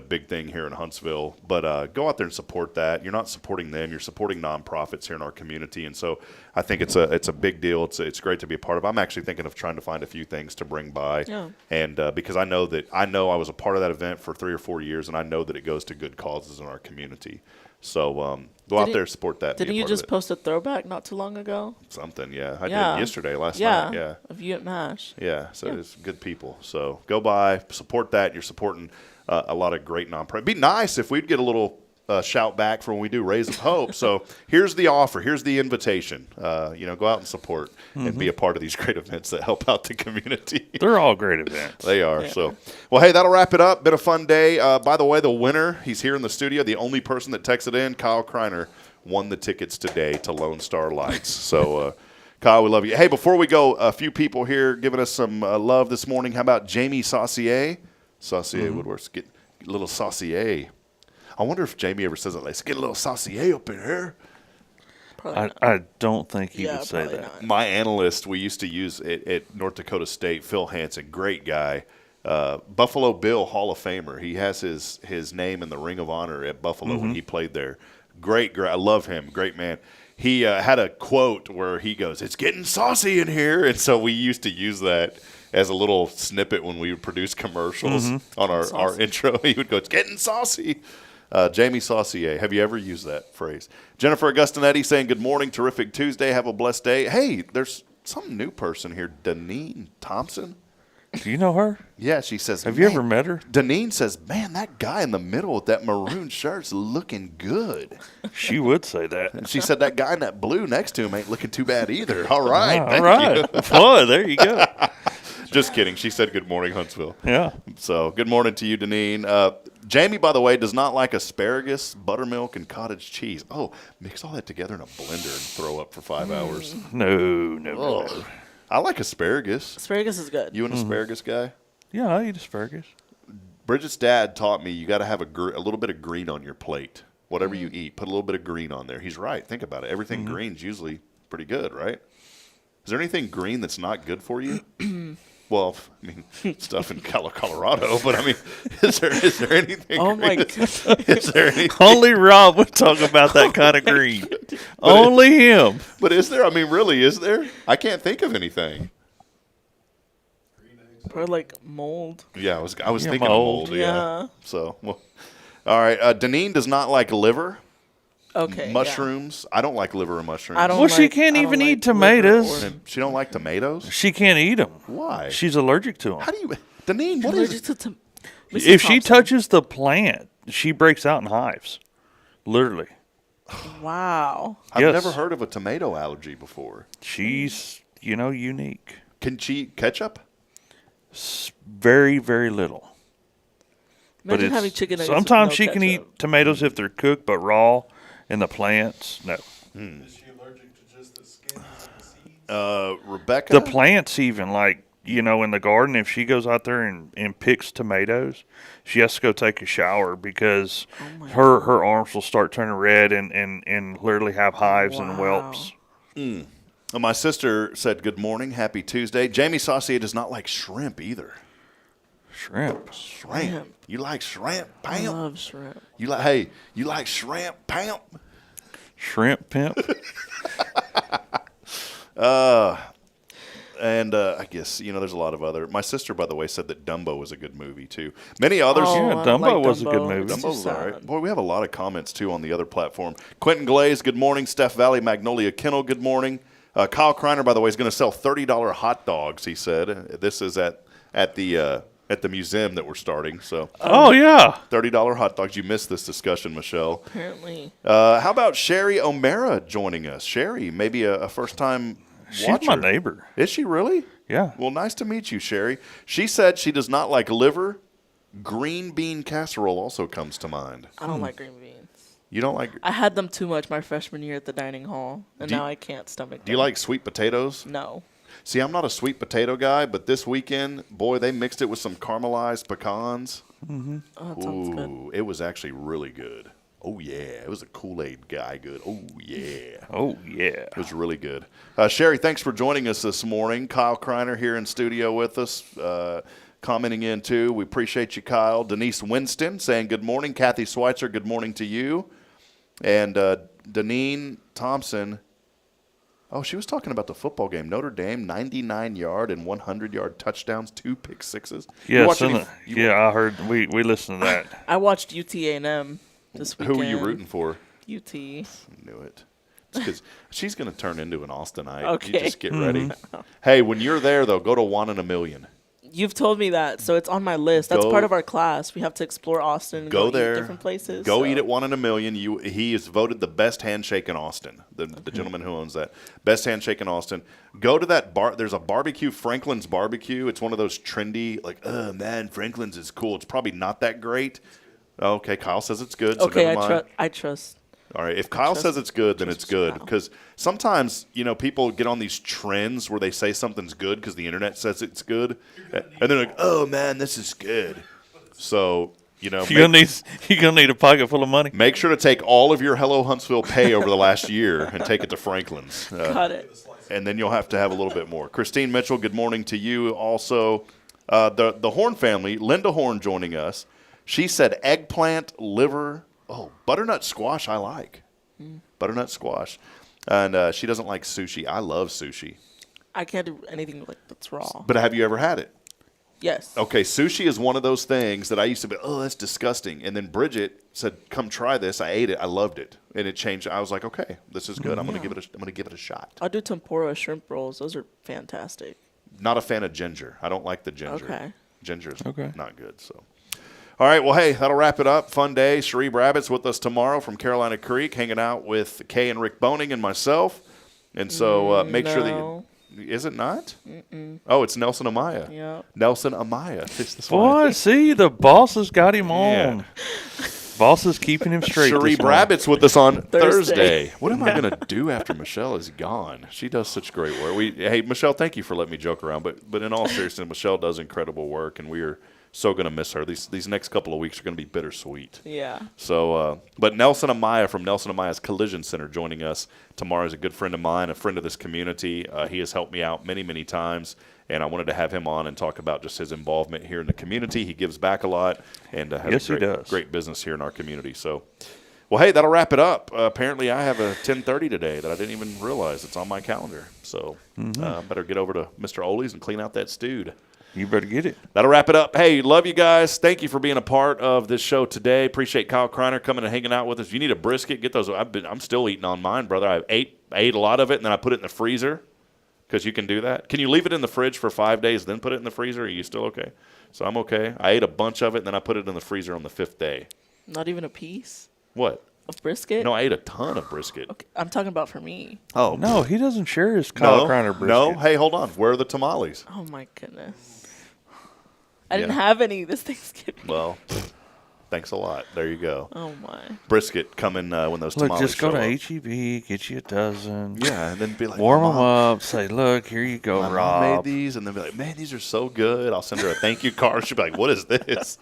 [SPEAKER 2] big thing here in Huntsville. But go out there and support that. You're not supporting them. You're supporting nonprofits here in our community. And so I think it's a big deal. It's great to be a part of. I'm actually thinking of trying to find a few things to bring by.
[SPEAKER 14] Yeah.
[SPEAKER 2] And because I know I was a part of that event for 3 or 4 years, and I know that it goes to good causes in our community. So go out there, support that.
[SPEAKER 14] Didn't you just post a throwback not too long ago?
[SPEAKER 2] Something, yeah. I did yesterday, last night. Yeah,
[SPEAKER 14] of you at MASH.
[SPEAKER 2] Yeah, so it's good people. So go by, support that. You're supporting a lot of great nonprofits. It'd be nice if we'd get a little shout back for when we do Rays of Hope. So here's the offer. Here's the invitation. Go out and support and be a part of these great events that help out the community.
[SPEAKER 4] They're all great events.
[SPEAKER 2] They are. Yeah. So, well, hey, that'll wrap it up. Been a fun day. By the way, the winner, he's here in the studio. The only person that texted in, Kyle Kreiner, won the tickets today to Lone Star Lights. So, Kyle, we love you. Hey, before we go, a few people here giving us some love this morning. How about Jamie Saucier? Saucier Woodworks. Get a little Saucier. I wonder if Jamie ever says it. Let's get a little Saucier up in here.
[SPEAKER 4] I don't think he would say that.
[SPEAKER 2] Not. My analyst we used to use at North Dakota State, Phil Hansen, great guy. Buffalo Bill Hall of Famer. He has his name in the Ring of Honor at Buffalo when he played there. Great. I love him. Great man. He had a quote where he goes, "It's getting saucy in here," and so we used to use that as a little snippet when we would produce commercials on our intro. He would go, "It's getting saucy." Jamie Saucier, have you ever used that phrase? Jennifer Augustinetti saying, good morning, terrific Tuesday, have a blessed day. Hey, there's some new person here, Deneen Thompson.
[SPEAKER 4] Do you know her?
[SPEAKER 2] Yeah, she says,
[SPEAKER 4] have you ever met her?
[SPEAKER 2] Deneen says, man, that guy in the middle with that maroon shirt's looking good.
[SPEAKER 4] She would say that.
[SPEAKER 2] And she said that guy in that blue next to him ain't looking too bad either. All right.
[SPEAKER 4] All right. Boy, there you go.
[SPEAKER 2] Just kidding. She said good morning, Huntsville.
[SPEAKER 4] Yeah.
[SPEAKER 2] So good morning to you, Deneen. Jamie, by the way, does not like asparagus, buttermilk, and cottage cheese. Oh, mix all that together in a blender and throw up for 5 hours.
[SPEAKER 4] No.
[SPEAKER 2] I like asparagus.
[SPEAKER 14] Asparagus is good.
[SPEAKER 2] You an asparagus guy?
[SPEAKER 4] Yeah, I eat asparagus.
[SPEAKER 2] Bridget's dad taught me you got to have a little bit of green on your plate. Whatever you eat, put a little bit of green on there. He's right. Think about it. Everything green's usually pretty good, right? Is there anything green that's not good for you? Well, I mean, stuff in Colorado, but I mean, is there anything?
[SPEAKER 14] Oh my
[SPEAKER 2] God! Is there anything?
[SPEAKER 4] Only Rob would talk about that kind of green. Only him.
[SPEAKER 2] But is there? I mean, really, is there? I can't think of anything.
[SPEAKER 14] Probably like mold.
[SPEAKER 2] Yeah, I was thinking mold. Yeah. So, well, all right. Deneen does not like liver.
[SPEAKER 14] Okay.
[SPEAKER 2] Mushrooms. Yeah. I don't like liver or mushrooms.
[SPEAKER 4] Well, she can't even eat tomatoes.
[SPEAKER 2] She don't like tomatoes?
[SPEAKER 4] She can't eat them.
[SPEAKER 2] Why?
[SPEAKER 4] She's allergic to them.
[SPEAKER 2] How do you... Deneen, what is it?
[SPEAKER 4] If she touches the plant, she breaks out in hives. Literally.
[SPEAKER 14] Wow.
[SPEAKER 2] I've never heard of a tomato allergy before.
[SPEAKER 4] She's, unique.
[SPEAKER 2] Can she eat ketchup?
[SPEAKER 4] Very, very little.
[SPEAKER 14] Imagine having chicken nuggets
[SPEAKER 4] sometimes
[SPEAKER 14] with
[SPEAKER 4] she
[SPEAKER 14] no
[SPEAKER 4] can
[SPEAKER 14] ketchup.
[SPEAKER 4] eat tomatoes if they're cooked, but raw in the plants, no.
[SPEAKER 17] Is she allergic to just the skins and the seeds?
[SPEAKER 2] Rebecca?
[SPEAKER 4] The plants even, in the garden, if she goes out there and picks tomatoes, she has to go take a shower because her arms will start turning red and literally have hives and whelps.
[SPEAKER 2] Well, my sister said, good morning, happy Tuesday. Jamie Saucier does not like shrimp either.
[SPEAKER 4] Shrimp.
[SPEAKER 2] You like shrimp, Pam?
[SPEAKER 14] I love shrimp.
[SPEAKER 2] You like shrimp, Pam?
[SPEAKER 4] Shrimp pimp?
[SPEAKER 2] And I guess, there's a lot of other. My sister, by the way, said that Dumbo was a good movie, too. Many others.
[SPEAKER 4] Dumbo was a good movie.
[SPEAKER 2] Dumbo was all right. Boy, we have a lot of comments, too, on the other platform. Quentin Glaze, good morning. Steph Valley, Magnolia Kennel, good morning. Kyle Kreiner, by the way, is going to sell $30 hot dogs, he said. This is at the museum that we're starting. So,
[SPEAKER 4] oh yeah,
[SPEAKER 2] $30 hot dogs. You missed this discussion, Michelle.
[SPEAKER 14] Apparently.
[SPEAKER 2] How about Sherry O'Mara joining us? Sherry, maybe a first-time watcher.
[SPEAKER 4] She's my neighbor.
[SPEAKER 2] Is she really?
[SPEAKER 4] Yeah.
[SPEAKER 2] Well, nice to meet you, Sherry. She said she does not like liver. Green bean casserole also comes to mind.
[SPEAKER 14] I don't like green beans.
[SPEAKER 2] You don't like?
[SPEAKER 14] I had them too much my freshman year at the dining hall, and now I can't stomach them.
[SPEAKER 2] Do you like sweet potatoes?
[SPEAKER 14] No.
[SPEAKER 2] See, I'm not a sweet potato guy, but this weekend, boy, they mixed it with some caramelized pecans.
[SPEAKER 14] Oh, that sounds good.
[SPEAKER 2] It was actually really good. Oh, yeah. It was a Kool-Aid guy good. Oh, yeah.
[SPEAKER 4] Oh, yeah.
[SPEAKER 2] It was really good. Sherry, thanks for joining us this morning. Kyle Kreiner here in studio with us, commenting in too. We appreciate you, Kyle. Denise Winston saying good morning. Kathy Schweitzer, good morning to you. And Deneen Thompson, she was talking about the football game. Notre Dame, 99-yard and 100-yard touchdowns, 2 pick sixes.
[SPEAKER 4] Yes, I heard. We listened to that.
[SPEAKER 14] I watched UT&M this weekend.
[SPEAKER 2] Who were you rooting for?
[SPEAKER 14] UT.
[SPEAKER 2] I knew it. It's because she's going to turn into an Austinite.
[SPEAKER 14] Okay.
[SPEAKER 2] You just get ready. Hey, when you're there, though, go to 1 in a Million.
[SPEAKER 14] You've told me that, so it's on my list. That's part of our class. We have to explore Austin and go
[SPEAKER 2] there,
[SPEAKER 14] eat different places.
[SPEAKER 2] Go eat at 1 in a Million. He is voted the best handshake in Austin, the gentleman who owns that. Best handshake in Austin. Go to that bar. There's a barbecue, Franklin's Barbecue. It's one of those trendy, like, oh, man, Franklin's is cool. It's probably not that great. Okay, Kyle says it's good, so
[SPEAKER 14] okay,
[SPEAKER 2] never mind.
[SPEAKER 14] I trust.
[SPEAKER 2] All right, if Kyle says it's good, then it's good. Because sometimes, people get on these trends where they say something's good because the internet says it's good. And they're like, oh, man, this is good. So,
[SPEAKER 4] you're going to need a pocket full of money.
[SPEAKER 2] Make sure to take all of your Hello Huntsville pay over the last year and take it to Franklin's.
[SPEAKER 14] Got it.
[SPEAKER 2] And then you'll have to have a little bit more. Christine Mitchell, good morning to you. Also, the Horn family, Linda Horn joining us. She said eggplant, liver, butternut squash I like. Butternut squash. And she doesn't like sushi. I love sushi.
[SPEAKER 14] I can't do anything that's raw.
[SPEAKER 2] But have you ever had it?
[SPEAKER 14] Yes.
[SPEAKER 2] Okay, sushi is one of those things that I used to be, that's disgusting. And then Bridget said, come try this. I ate it. I loved it. And it changed. I was like, okay, this is good. I'm going to give it a shot.
[SPEAKER 14] I'll do tempura shrimp rolls. Those are fantastic.
[SPEAKER 2] Not a fan of ginger. I don't like the ginger.
[SPEAKER 14] Okay.
[SPEAKER 2] Ginger's not good, so. All right, well, hey, that'll wrap it up. Fun day. Sheree Rabbit's with us tomorrow from Carolina Creek, hanging out with Kay and Rick Boning and myself. And so make sure that you – is it not?
[SPEAKER 14] Mm-mm.
[SPEAKER 2] Oh, it's Nelson Amaya.
[SPEAKER 14] Yep.
[SPEAKER 2] Nelson Amaya.
[SPEAKER 4] Boy, see, the boss has got him on. Boss is keeping him straight.
[SPEAKER 2] Sheree Rabbit's with us on Thursday. What am I going to do after Michelle is gone? She does such great work. Hey, Michelle, thank you for letting me joke around. But in all seriousness, Michelle does incredible work, and we are – so going to miss her. These next couple of weeks are going to be bittersweet.
[SPEAKER 14] Yeah.
[SPEAKER 2] So, but Nelson Amaya from Nelson Amaya's Collision Center joining us tomorrow is a good friend of mine, a friend of this community. He has helped me out many, many times, and I wanted to have him on and talk about just his involvement here in the community. He gives back a lot and has great business here in our community. So, well, hey, that'll wrap it up. Apparently, I have a 10:30 today that I didn't even realize it's on my calendar. So, better get over to Mr. Oley's and clean out that stewed.
[SPEAKER 4] You better get it.
[SPEAKER 2] That'll wrap it up. Hey, love you guys. Thank you for being a part of this show today. Appreciate Kyle Kreiner coming and hanging out with us. If you need a brisket, get those. I'm still eating on mine, brother. I ate a lot of it, and then I put it in the freezer because you can do that. Can you leave it in the fridge for 5 days, then put it in the freezer? Are you still okay? So I'm okay. I ate a bunch of it, and then I put it in the freezer on the 5th day.
[SPEAKER 14] Not even a piece?
[SPEAKER 2] What?
[SPEAKER 14] Of brisket?
[SPEAKER 2] No, I ate a ton of brisket.
[SPEAKER 14] Okay, I'm talking about for me.
[SPEAKER 2] Oh.
[SPEAKER 4] No, he doesn't share his Kyle Kreiner brisket.
[SPEAKER 2] No, hey, hold on. Where are the tamales?
[SPEAKER 14] Oh, my goodness. I didn't have any this Thanksgiving.
[SPEAKER 2] Well, thanks a lot. There you go.
[SPEAKER 14] Oh, my.
[SPEAKER 2] Brisket coming when those tamales
[SPEAKER 4] just go
[SPEAKER 2] show
[SPEAKER 4] to
[SPEAKER 2] up.
[SPEAKER 4] H-E-B, get you a dozen.
[SPEAKER 2] Yeah, and then be like,
[SPEAKER 4] warm them up. Say, look, here you go,
[SPEAKER 2] my
[SPEAKER 4] Rob.
[SPEAKER 2] mom made these, and then be like, man, these are so good. I'll send her a thank you card. She'll be like, what is this?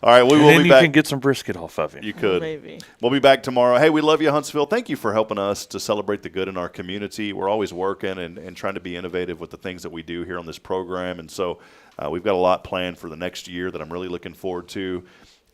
[SPEAKER 2] All right, we will be back.
[SPEAKER 4] You can get some brisket off of it.
[SPEAKER 2] You could.
[SPEAKER 14] Maybe.
[SPEAKER 2] We'll be back tomorrow. Hey, we love you, Huntsville. Thank you for helping us to celebrate the good in our community. We're always working and trying to be innovative with the things that we do here on this program, and so we've got a lot planned for the next year that I'm really looking forward to.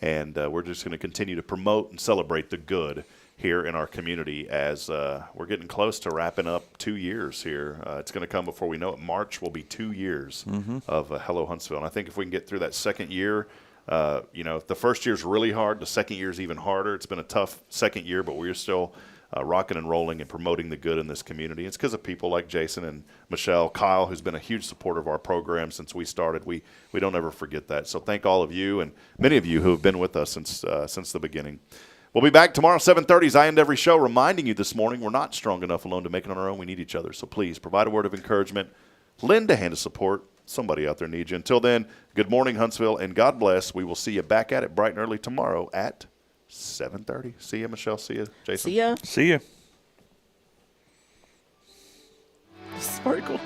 [SPEAKER 2] And we're just going to continue to promote and celebrate the good here in our community as we're getting close to wrapping up 2 years here. It's going to come before we know it. March will be 2 years of Hello Huntsville. And I think if we can get through that second year, the first year's really hard. The second year's even harder. It's been a tough second year, but we're still rocking and rolling and promoting the good in this community. It's because of people like Jason and Michelle, Kyle, who's been a huge supporter of our program since we started. We don't ever forget that. So thank all of you and many of you who have been with us since the beginning. We'll be back tomorrow, 7:30 as I end every show, reminding you this morning we're not strong enough alone to make it on our own. We need each other. So please provide a word of encouragement. Lend a hand of support. Somebody out there needs you. Until then, good morning, Huntsville, and God bless. We will see you back at it bright and early tomorrow at 7:30. See you, Michelle. See you, Jason.
[SPEAKER 14] See ya.
[SPEAKER 4] See ya.
[SPEAKER 14] Sparkle.